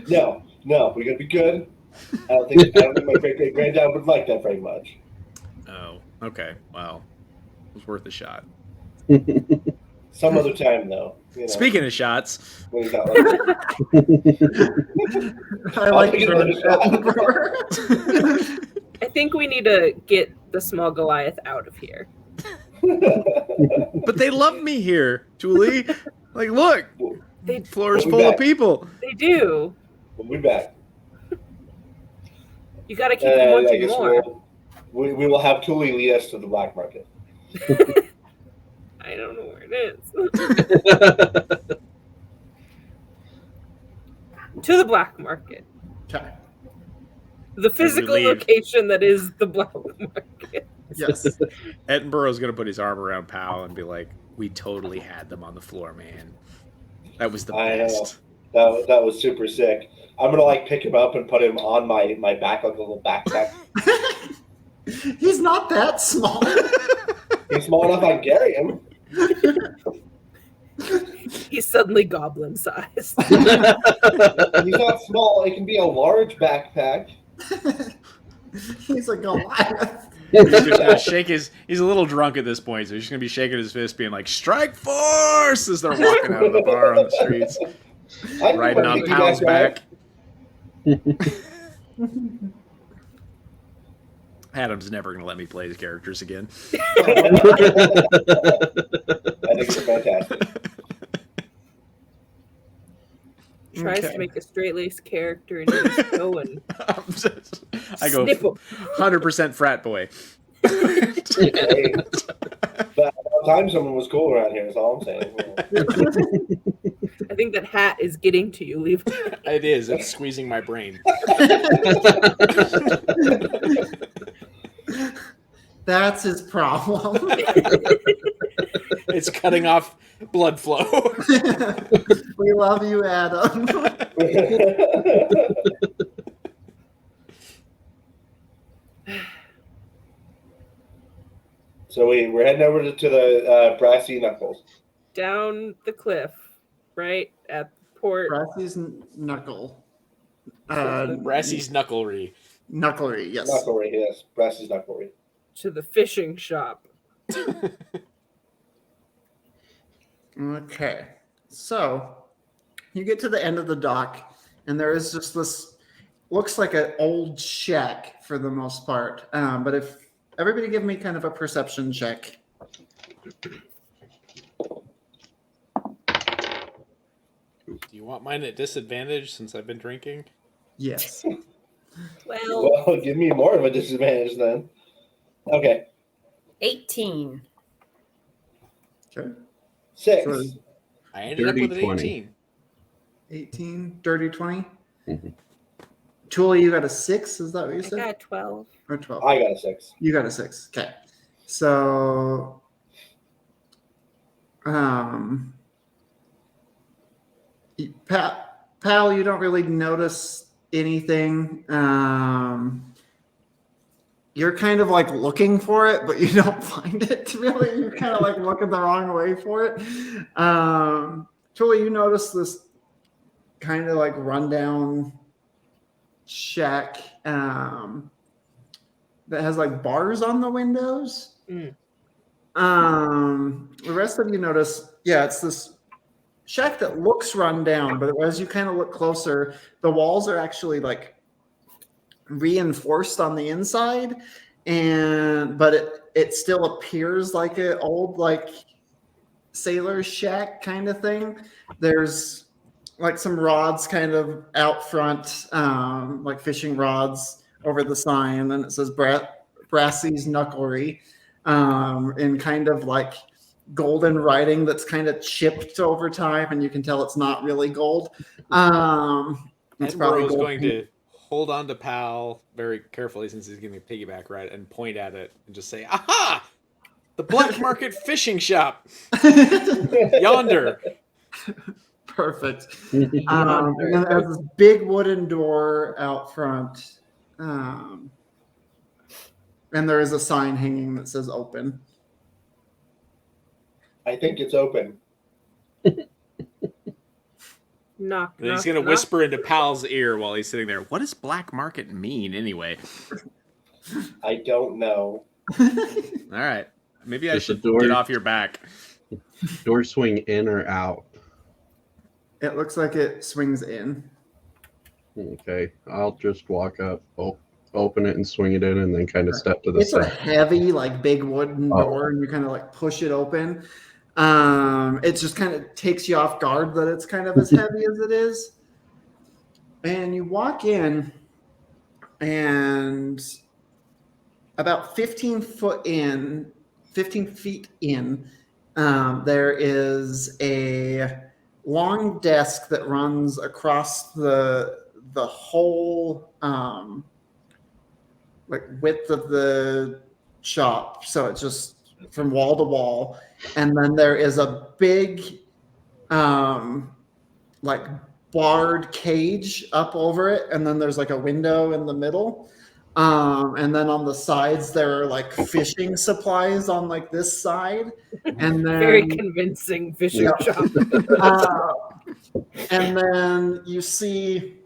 No, we gotta be good. I don't think my great granddad would like that very much. Oh, okay. Well, it was worth a shot. Some other time, though. Speaking of shots, when he's not like I like I think we need to get the small Goliath out of here. But they love me here, Julie. Like, look, The floor is full of people. They do. We'll be back. You got to keep wanting more. We will have Tuli lead us to the black market. I don't know where it is. To the black market. Okay. The physical location that is the black market. Yes. Edinburgh's going to put his arm around Pal and be like, we totally had them on the floor, man. That was the best. That was super sick. I'm going to pick him up and put him on my back like a little backpack. He's not that small. He's small enough I can carry him. He's suddenly goblin sized. He's not small. It can be a large backpack. He's a Goliath. He's just gonna shake he's a little drunk at this point, so he's just gonna be shaking his fist, being like, "Strike force!" as they're walking out of the bar on the streets, riding on Pal's back. Adam's never gonna let me play his characters again. I think it's fantastic. Tries to make a straight-laced character and he's going. I go 100% frat boy. Hey, but time someone was cool around here is all I'm saying. I think that hat is getting to you, Levi. It is. It's squeezing my brain. That's his problem. It's cutting off blood flow. We love you, Adam. So we're heading over to the Brassy Knuckles. Down the cliff, right at port. Brassy's knuckle. Brassy's knucklery. Knucklery, yes. Knucklery, yes. Brassy's Knucklery. To the fishing shop. Okay. So you get to the end of the dock, and there is just this, looks like an old shack for the most part. But if everybody give me kind of a perception check. Do you want mine at disadvantage since I've been drinking? Yes. Well, give me more of a disadvantage then. Okay. 18. Okay. 6. So I ended up with an 18. 18, dirty 20. Mm-hmm. Tuli, you got a 6? Is that what you I said? got 12. Or 12? I got a 6. You got a 6. Okay. So, Pal, you don't really notice anything. you're kind of like looking for it, but you don't find it really. You're kind of like looking the wrong way for it. Julie, you notice this kind of like rundown shack that has like bars on the windows. Mm. The rest of you notice, yeah, it's this shack that looks run down, but as you kind of look closer, the walls are actually like reinforced on the inside, but it still appears like an old like sailor shack kind of thing. There's like some rods kind of out front, like fishing rods over the sign, and it says Brassy's Knucklery in kind of like golden writing that's kind of chipped over time, and you can tell it's not really gold. It's probably Edinburgh's gold going paint. to hold on to Pal very carefully since he's giving a piggyback ride and point at it and just say, "Aha! The black market fishing shop yonder." Perfect. And then there's this big wooden door out front, and there is a sign hanging that says "Open." I think it's open. Knock. And he's knock, going to knock. whisper into Pal's ear while he's sitting there. What does black market mean anyway? I don't know. All right. Maybe I Does the should door- get off your back. Door swing in or out? It looks like it swings in. Okay, I'll just walk up, open it, and swing it in, and then kind of step to the It's a side. heavy, like big wooden Oh. door, and you kind of like push it open. It just kind of takes you off guard that it's kind of as heavy as it is. And you walk in, and about 15 feet in, there is a long desk that runs across the whole like width of the shop. So it's just from wall to wall. And then there is a big like barred cage up over it, and then there's like a window in the middle. And then on the sides there are like fishing supplies on like this side, and then Very convincing fishing Yeah. shop. And then you see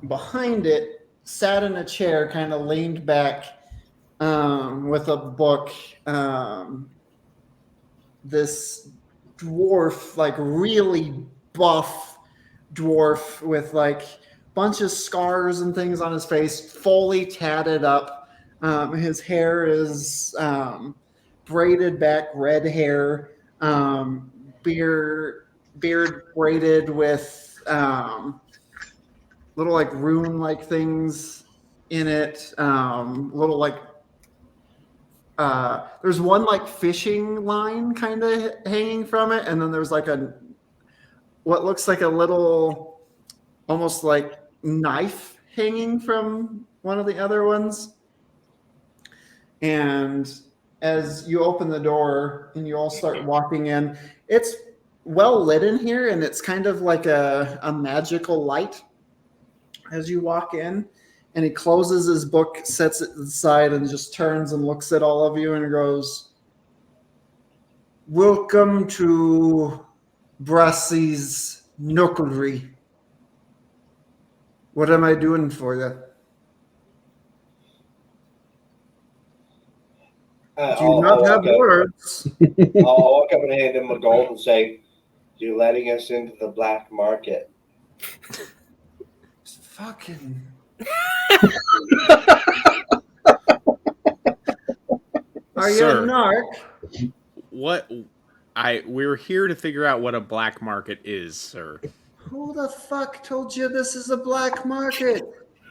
behind it, sat in a chair, kind of leaned back with a book, this dwarf, like really buff dwarf with like bunch of scars and things on his face, fully tatted up. His hair is braided back, red hair, beard braided with little like rune-like things in it. Little like there's one like fishing line kind of hanging from it, and then there's like what looks like a little, almost like knife hanging from one of the other ones. And as you open the door and you all start walking in, it's well lit in here, and it's kind of like a magical light as you walk in. And he closes his book, sets it to the side, and just turns and looks at all of you and goes, "Welcome to Brassy's Knucklery. What am I doing for you? Do you not have words?" I'll walk up and hand him a gold and say, "You're letting us into the black market." Fucking. Are you a Sir. narc? We're here to figure out what a black market is, sir. Who the fuck told you this is a black market?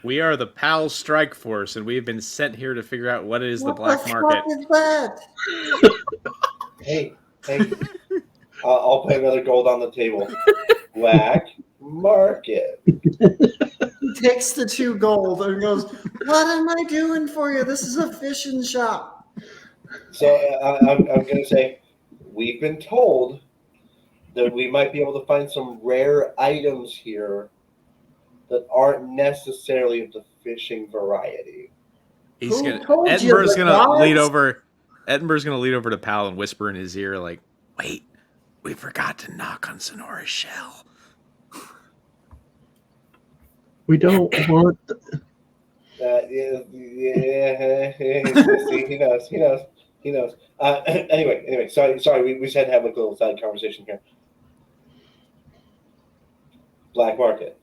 We are the PAL Strike Force, and we have been sent here to figure out what is What the black market. fuck is that? Hey, I'll put another gold on the table. Black market. He takes the 2 gold and goes, "What am I doing for you? This is a fishing shop." So I'm going to say, we've been told that we might be able to find some rare items here that aren't necessarily of the fishing variety. He's Who gonna. told you Edinburgh's the gonna lead gods? over. Edinburgh's gonna lead over to Pal and whisper in his ear, like, "Wait, we forgot to knock on Sonora's shell." We don't want. Yeah. See, he knows. Anyway. Sorry. We just had to have a little side conversation here. Black market.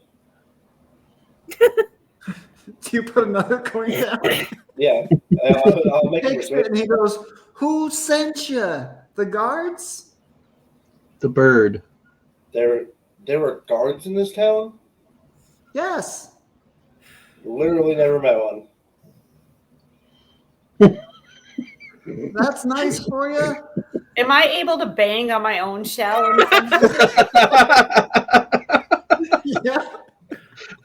Do you put another coin down? Yeah. I'll make Takes it and he goes, "Who sent you? The guards?" The bird. There were guards in this town. Yes. Literally never met one. That's nice for you. Am I able to bang on my own shell? Yeah.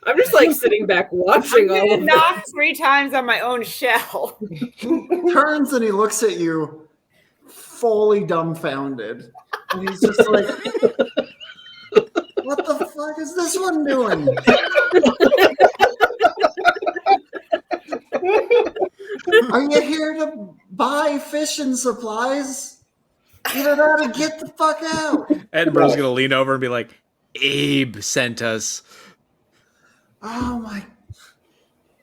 I'm just like sitting back watching all of knock this. 3 times on my own shell. Turns and he looks at you, fully dumbfounded, and he's just like, "What the fuck is this one doing?" "Are you here to buy fishing supplies? Either that or get the fuck out." Edinburgh's gonna lean over and be like, "Abe sent us." Oh my.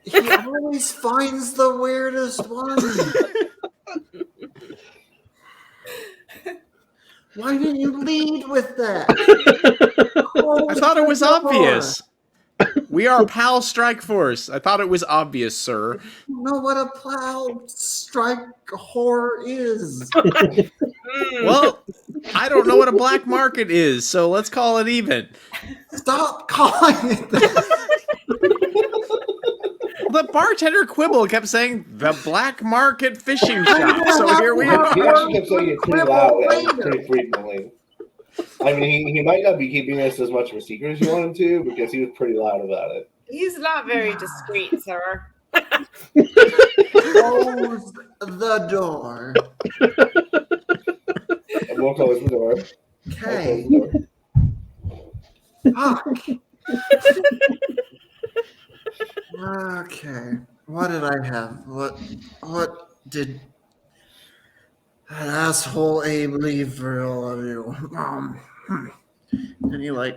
He always finds the weirdest one. Why didn't you lead with that? I thought it was obvious. We are Pal Strike Force. I thought it was obvious, sir. You know what a plow strike whore is. Well, I don't know what a black market is, so let's call it even. Stop calling it that. The bartender Quibble kept saying the black market fishing shop, so here we He are. actually kept saying it pretty loud and pretty frequently. I mean, he might not be keeping this as much of a secret as you want him to, because he was pretty loud about it. He's not very discreet, sir. Close the door. I won't close the door. Okay. Fuck. Okay. What did I have? What did that asshole Abe leave for all of you? And he like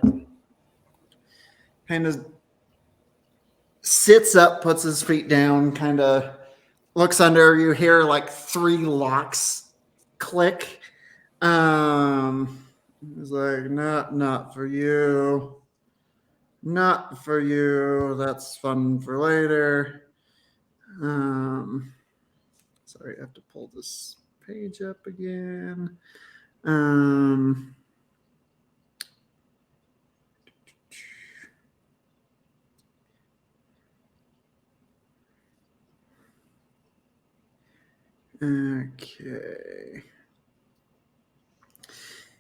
kind of sits up, puts his feet down, kind of looks under. You hear like 3 locks click. He's like, not for you. Not for you. That's fun for later. Sorry, I have to pull this page up again. Okay.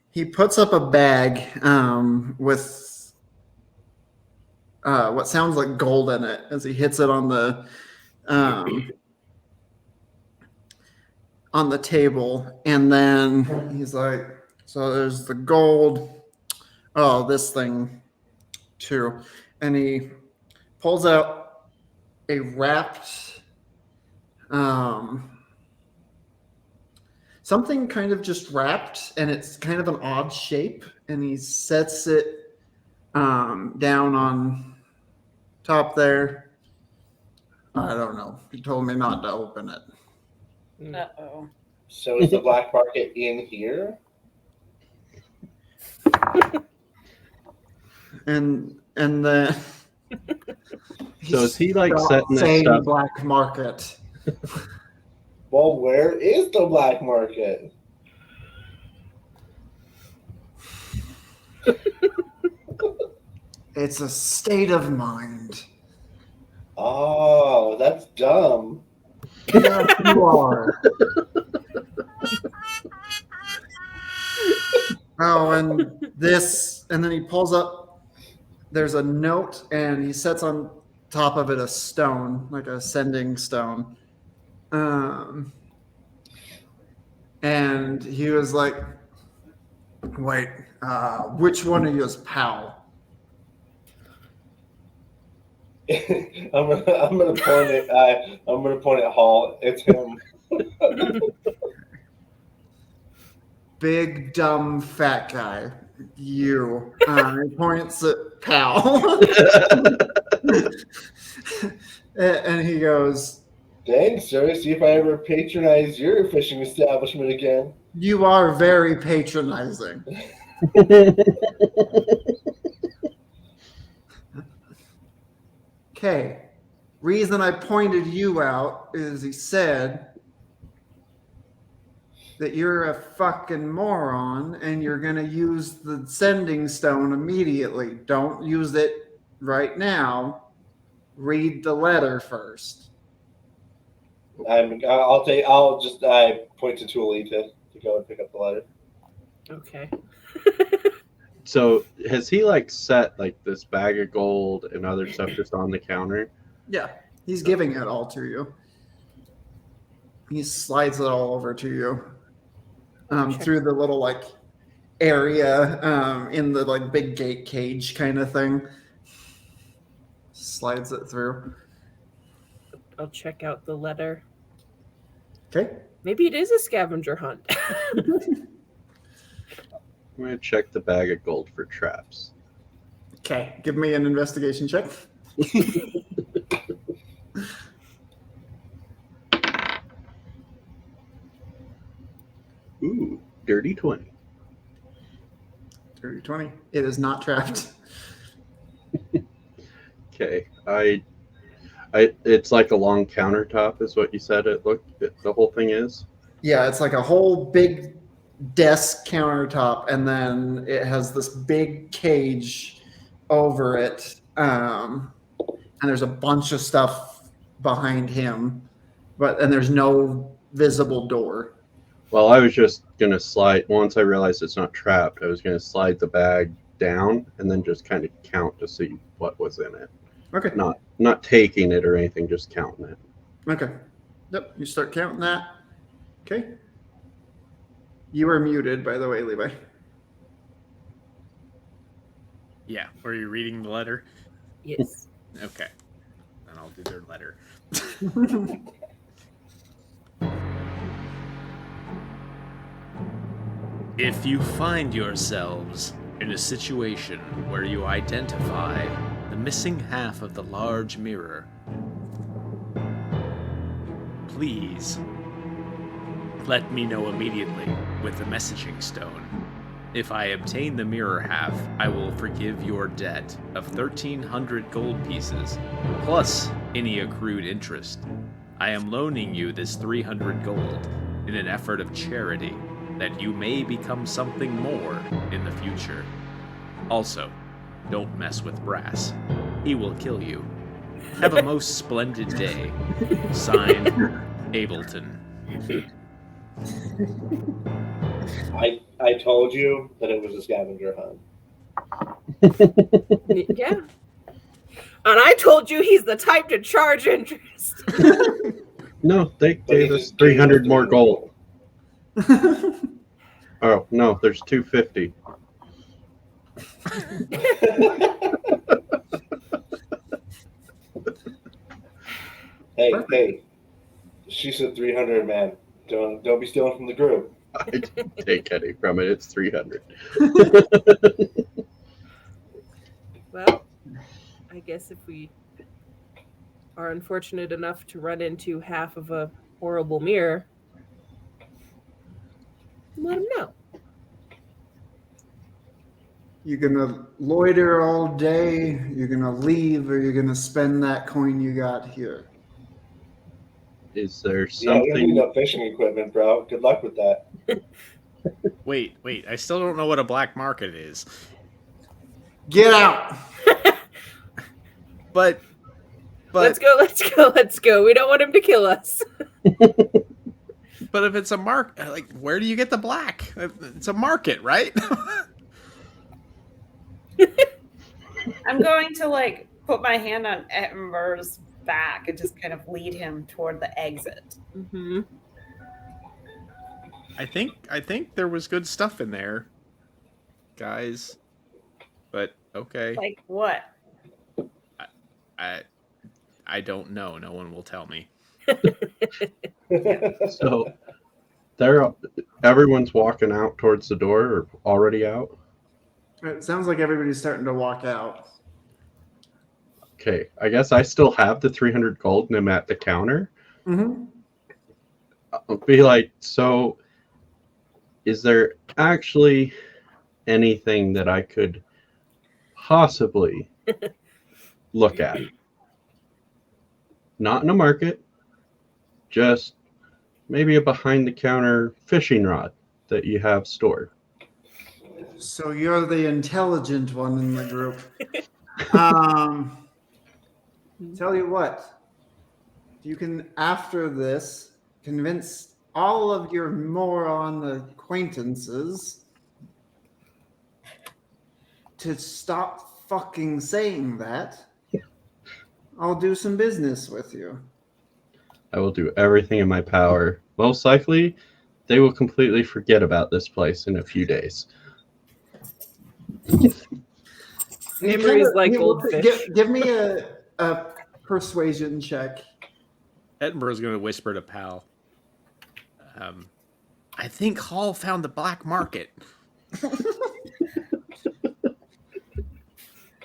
He puts up a bag with what sounds like gold in it as he hits it on the table, and then he's like, "So there's the gold. Oh, this thing too," and he pulls out a wrapped something kind of just wrapped, and it's kind of an odd shape, and he sets it down on top there. I don't know. He told me not to open it. Uh-oh. So is the black market in here? And then So is he like Stop setting this saying up? black market. Well, where is the black market? It's a state of mind. Oh, that's dumb. Yes, you are. Oh, and this, and then he pulls up. There's a note, and he sets on top of it a stone, like a sending stone. And he was like, "Wait, which one of you is Pal?" I'm gonna point it. I'm gonna point at Hall. It's him. Big dumb fat guy. You. He points at Pal. And he goes, Thanks, sir. See if I ever patronize your fishing establishment again. "You are very patronizing." Okay. Reason I pointed you out is he said that you're a fucking moron and you're going to use the sending stone immediately. Don't use it right now. Read the letter first. I'll just point to Tuli to go and pick up the letter. Okay. So has he like set like this bag of gold and other stuff just on the counter? Yeah, he's giving it all to you. He slides it all over to you through the little like area in the like big gate cage kind of thing. Slides it through. I'll check out the letter. Okay. Maybe it is a scavenger hunt. I'm gonna check the bag of gold for traps. Okay. Give me an investigation check. Ooh, dirty 20. 30, 20. It is not trapped. Okay, it's like a long countertop, is what you said. The whole thing is. Yeah, it's like a whole big desk countertop, and then it has this big cage over it, and there's a bunch of stuff behind him, and there's no visible door. Well, I was just gonna slide. Once I realized it's not trapped, I was gonna slide the bag down and then just kind of count to see what was in it. Okay. Not taking it or anything, just counting it. Okay. Yep. You start counting that. Okay. You are muted, by the way, Levi. Yeah. Were you reading the letter? Yes. Okay. Then I'll do their letter. If you find yourselves in a situation where you identify the missing half of the large mirror, please let me know immediately with the messaging stone. If I obtain the mirror half, I will forgive your debt of 1,300 gold pieces, plus any accrued interest. I am loaning you this 300 gold in an effort of charity, that you may become something more in the future. Also, don't mess with Brass. He will kill you. Have a most splendid day. Signed, Ableton. I told you that it was a scavenger hunt. Yeah. And I told you he's the type to charge interest. No, they But gave he us just gave 300 us more 300. gold. Oh no, there's 250. Hey, she said 300, man. Don't be stealing from the group. I didn't take any from it. It's 300. Well, I guess if we are unfortunate enough to run into half of a horrible mirror, let him know. You're gonna loiter all day, you're gonna leave, or you're gonna spend that coin you got here. Is there Yeah, we don't need something? no fishing equipment, bro. Good luck with that. Wait, I still don't know what a black market is. Get out! But Let's go. We don't want him to kill us. But if it's a market, like, where do you get the black? It's a market, right? I'm going to like put my hand on Edinburgh's back and just kind of lead him toward the exit. Mm-hmm. I think there was good stuff in there, guys. But okay, Like what? I don't know. No one will tell me. So everyone's walking out towards the door or already out. It sounds like everybody's starting to walk out. Okay, I guess I still have the 300 gold and I'm at the counter. Mm-hmm. I'll be like, so is there actually anything that I could possibly look at? Not in a market, just maybe a behind the counter fishing rod that you have stored. So you're the intelligent one in the group. Tell you what, you can, after this, convince all of your moron acquaintances to stop fucking saying that. I'll do some business with you. I will do everything in my power. Most likely, they will completely forget about this place in a few days. Memories like goldfish. Give me a persuasion check. Edinburgh's going to whisper to Pal. I think Hall found the black market.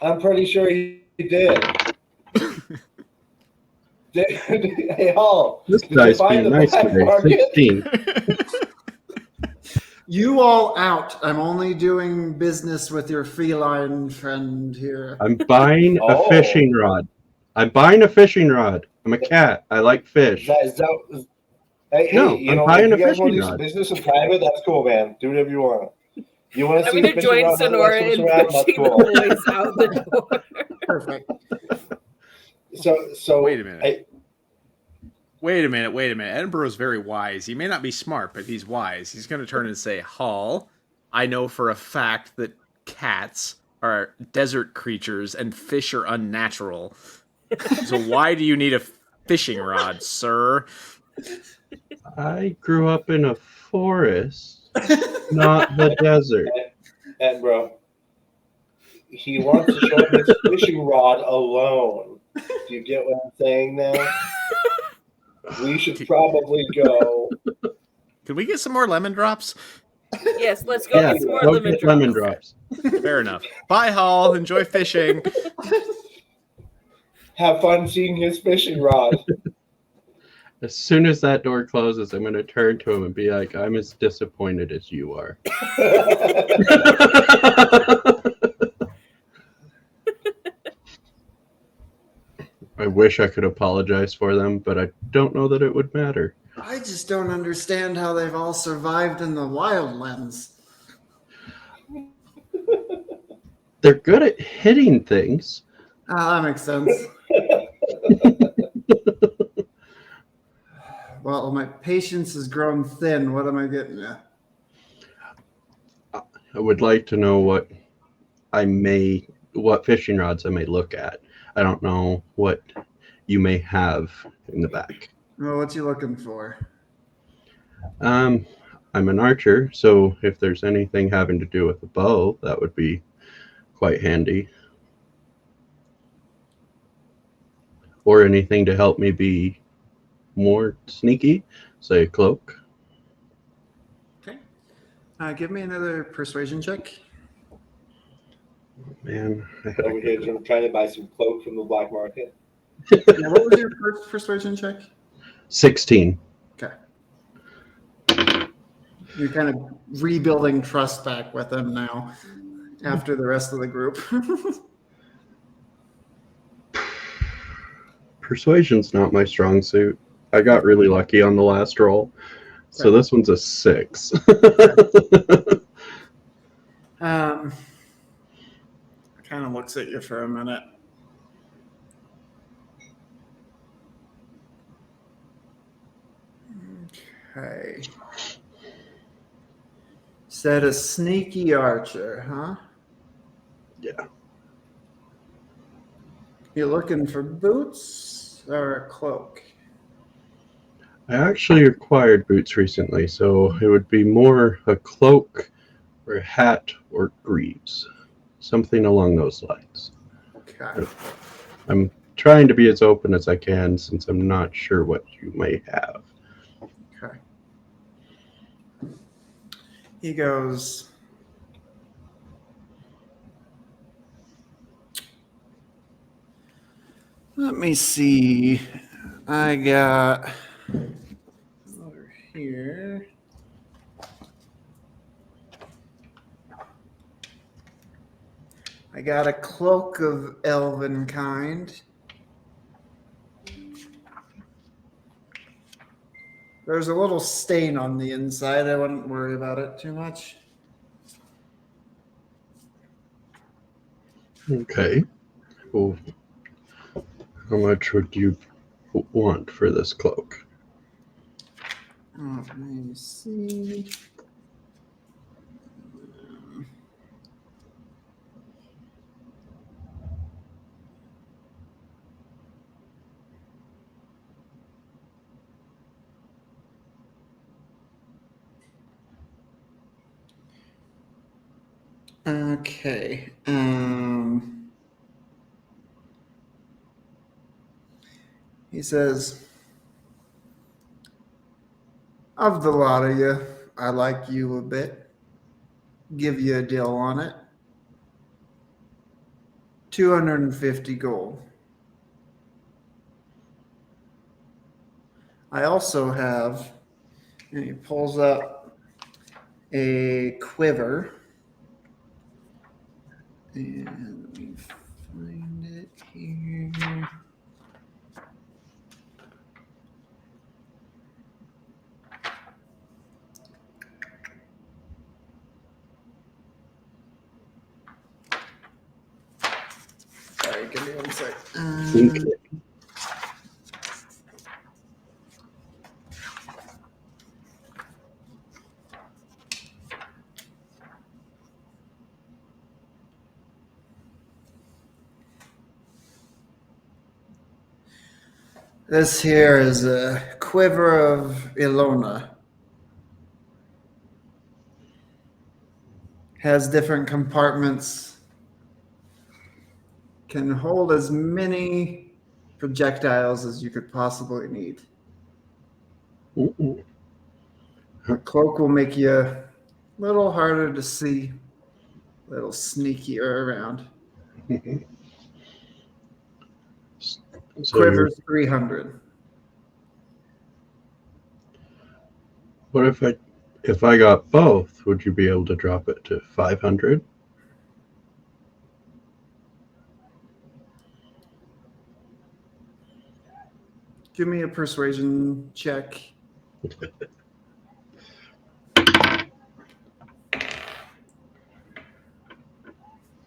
I'm pretty sure he did. Hey, Hall. This did you guy's find being the nice black today. market? 16. You all out. I'm only doing business with your feline friend here. I'm buying a Oh. fishing rod. I'm buying a fishing rod. I'm a cat. I like fish. Hey, No, you I'm know, buying if a you guys want fishing to do some rod. business in private, that's cool, man. Do whatever you want. You want to I'm see going the to fishing join rod? Sonora in That's pushing cool. the boys out the door. Perfect. So Wait a minute. Wait a minute. Edinburgh's very wise. He may not be smart, but he's wise. He's going to turn and say, Hall, I know for a fact that cats are desert creatures and fish are unnatural. So why do you need a fishing rod, sir? I grew up in a forest, not the desert. And bro, he wants to show up his fishing rod alone. Do you get what I'm saying now? We should probably go. Can we get some more lemon drops? Yes, let's go Yeah, get some more go lemon get drops. lemon drops. Fair enough. Bye, Hall. Enjoy fishing. Have fun seeing his fishing rod. As soon as that door closes, I'm going to turn to him and be like, I'm as disappointed as you are. I wish I could apologize for them, but I don't know that it would matter. I just don't understand how they've all survived in the wildlands. They're good at hitting things. Ah, that makes sense. Well, my patience has grown thin. What am I getting at? I would like to know what fishing rods I may look at. I don't know what you may have in the back. Well, what you looking for? I'm an archer, so if there's anything having to do with a bow, that would be quite handy. Or anything to help me be more sneaky, say a cloak. Okay. Give me another persuasion check. Man, Over here, trying to buy some cloak from the black market. Yeah, what was your first persuasion check? 16. Okay. You're kind of rebuilding trust back with them now after the rest of the group. Persuasion's not my strong suit. I got really lucky on the last roll. So this one's a 6. Kind of looks at you for a minute. Okay. Said a sneaky archer, huh? Yeah. You looking for boots or a cloak? I actually acquired boots recently, so it would be more a cloak or a hat or greaves. Something along those lines. Okay. I'm trying to be as open as I can since I'm not sure what you may have. Okay. He goes, let me see. I got over here. I got a cloak of elven kind. There's a little stain on the inside. I wouldn't worry about it too much. Okay. Well, how much would you want for this cloak? Let me see. Okay. He says, of the lot of you, I like you a bit. Give you a deal on it. 250 gold. I also have, and he pulls up a quiver. And let me find it here. Sorry, give me one sec. Okay. This here is a quiver of Ilona. Has different compartments. Can hold as many projectiles as you could possibly need. Ooh. The cloak will make you a little harder to see, a little sneakier around. So Quiver's 300. what if I got both? Would you be able to drop it to 500? Give me a persuasion check.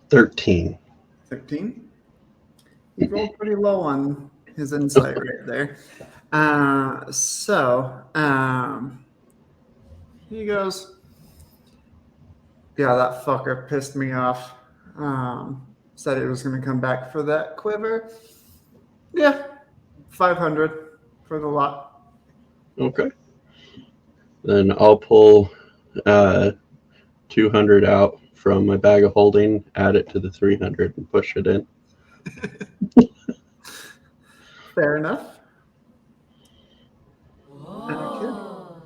13. 13. He rolled pretty low on his insight right there. He goes, yeah, that fucker pissed me off. Said he was going to come back for that quiver. Yeah, 500 for the lot. Okay. Then I'll pull 200 out from my bag of holding, add it to the 300, and push it in. Fair enough. Oh.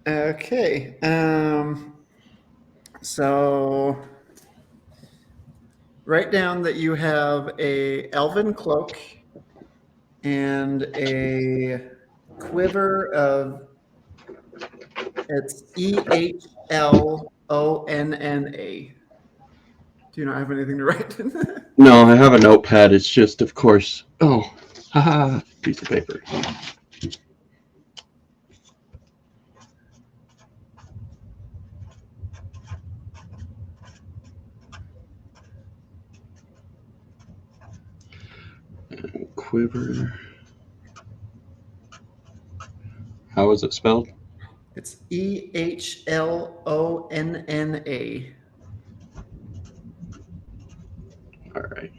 Okay. So write down that you have a elven cloak and a quiver of, it's EHLONNA. Do you not have anything to write? No, I have a notepad. It's just, of course, piece of paper. Quiver. How is it spelled? It's EHLONNA. All right.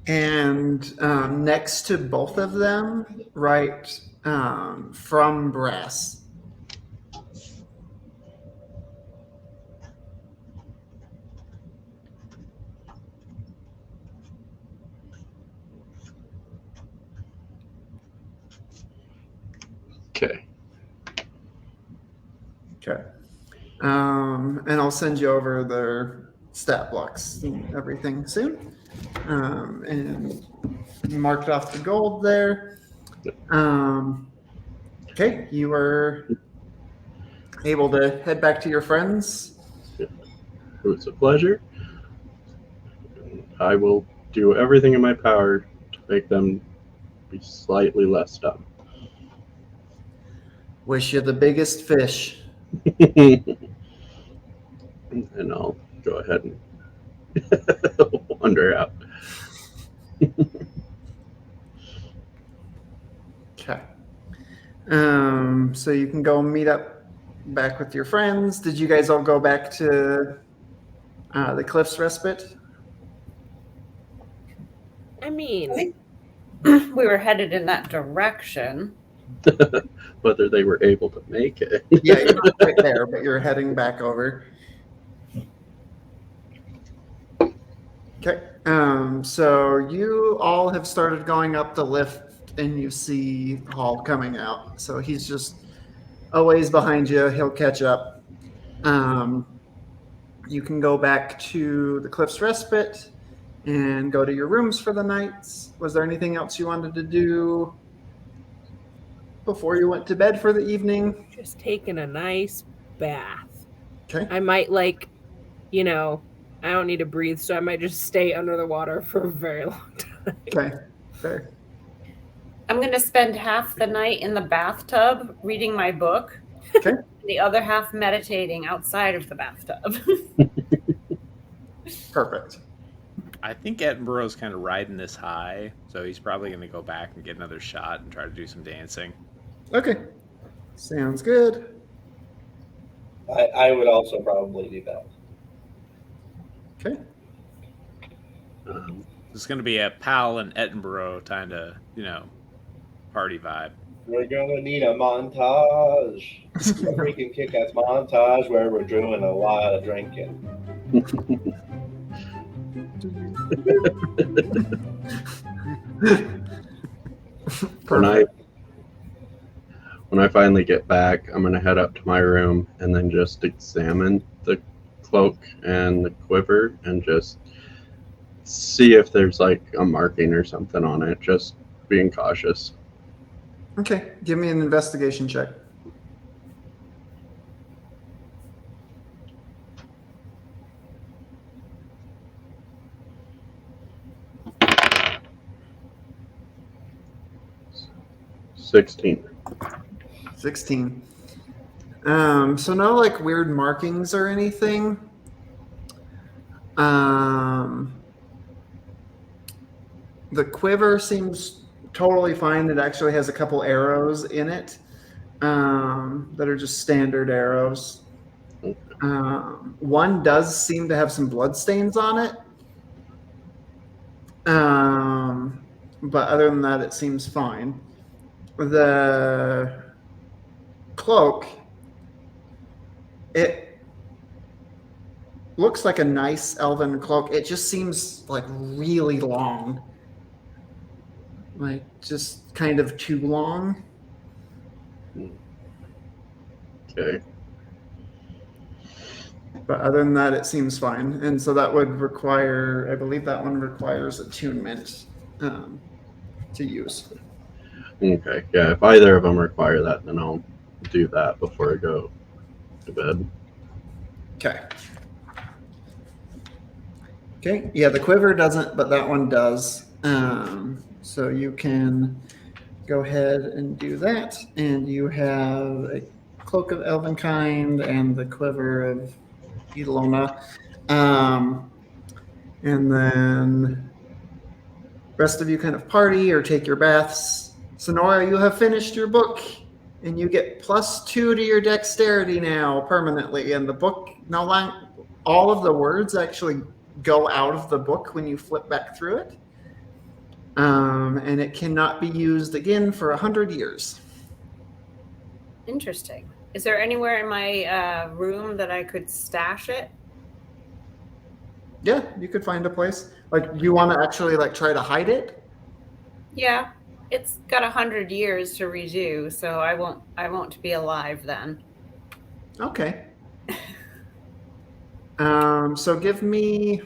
And next to both of them, write from brass. Okay. Okay. And I'll send you over their stat blocks and everything soon. And marked off the gold there. Okay, you are able to head back to your friends. It was a pleasure. I will do everything in my power to make them be slightly less dumb. Wish you the biggest fish. And I'll go ahead and wander out. Okay. So you can go meet up back with your friends. Did you guys all go back to the Cliff's Respite? I mean, We were headed in that direction. Whether they were able to make it. Yeah, you're not right there, but you're heading back over. Okay. So you all have started going up the lift, and you see Hall coming out. So he's just a ways behind you. He'll catch up. You can go back to the Cliff's Respite and go to your rooms for the nights. Was there anything else you wanted to do before you went to bed for the evening? just taking a nice bath. Okay. I might I don't need to breathe, so I might just stay under the water for a very long time. Okay. Fair. I'm going to spend half the night in the bathtub reading my book. Okay. The other half meditating outside of the bathtub. Perfect. I think Edinburgh's kind of riding this high, so he's probably going to go back and get another shot and try to do some dancing. Okay. Sounds good. I would also probably do that. Okay. It's going to be a Pal and Edinburgh kind of, party vibe. We're gonna need a montage. A freaking kick-ass montage where we're doing a lot of drinking. When I finally get back, I'm gonna head up to my room and then just examine the cloak and the quiver and just see if there's like a marking or something on it, just being cautious. Okay. Give me an investigation check. $16. 16. So no like weird markings or anything. The quiver seems totally fine. It actually has a couple arrows in it that are just standard arrows. One does seem to have some blood stains on it. But other than that, it seems fine. The cloak, it looks like a nice elven cloak. It just seems like really long. Like just kind of too long. Okay. But other than that, it seems fine. And so that would require, I believe that one requires attunement to use. Okay. Yeah, if either of them require that, then I'll do that before I go to bed. Okay. Okay. Yeah, the quiver doesn't, but that one does. So you can go ahead and do that. And you have a cloak of Elvenkind and the quiver of Edelona. And then rest of you kind of party or take your baths. Sonora, you have finished your book, and you get +2 to your dexterity now permanently. And the book, no line, all of the words actually go out of the book when you flip back through it. And it cannot be used again for 100 years. Interesting. Is there anywhere in my room that I could stash it? Yeah, you could find a place. Like, do you want to actually like try to hide it? Yeah. It's got 100 years to redo, so I won't be alive then. Okay. So give me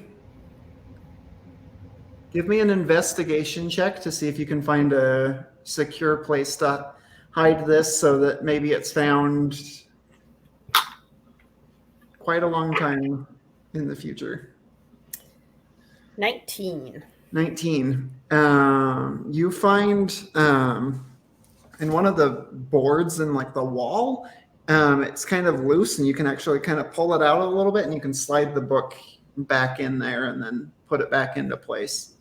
an investigation check to see if you can find a secure place to hide this so that maybe it's found quite a long time in the future. 19. 19. You find in one of the boards in like the wall, it's kind of loose and you can actually kind of pull it out a little bit and you can slide the book back in there and then put it back into place.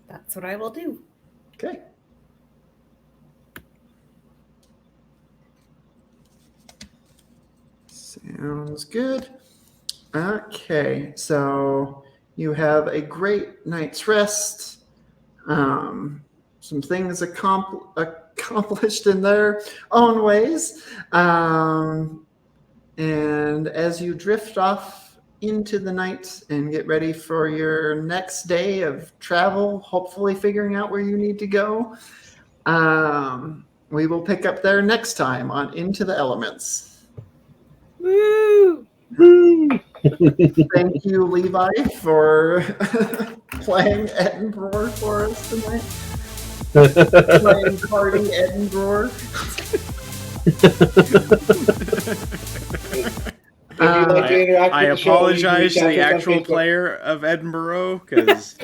That's what I will do. Okay. Sounds good. Okay, so you have a great night's rest. Some things accomplished in their own ways. And as you drift off into the night and get ready for your next day of travel, hopefully figuring out where you need to go, we will pick up there next time on Into the Elements. Woo! Woo! Thank you, Levi, for playing Edinburgh for us tonight. Playing Party Edinburgh. If you'd like to interact I with the show, you can apologize reach to out the us on actual Facebook. player of Edinburgh because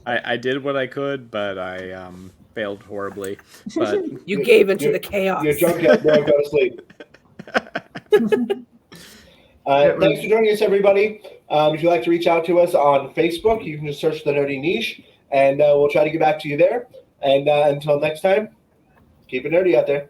I did what I could, but I failed horribly. But You gave into the chaos. You're drunk yet, bro. Go to sleep. Thanks for joining us, everybody. If you'd like to reach out to us on Facebook, you can just search The Nerdy Niche, and we'll try to get back to you there. And until next time, keep it nerdy out there.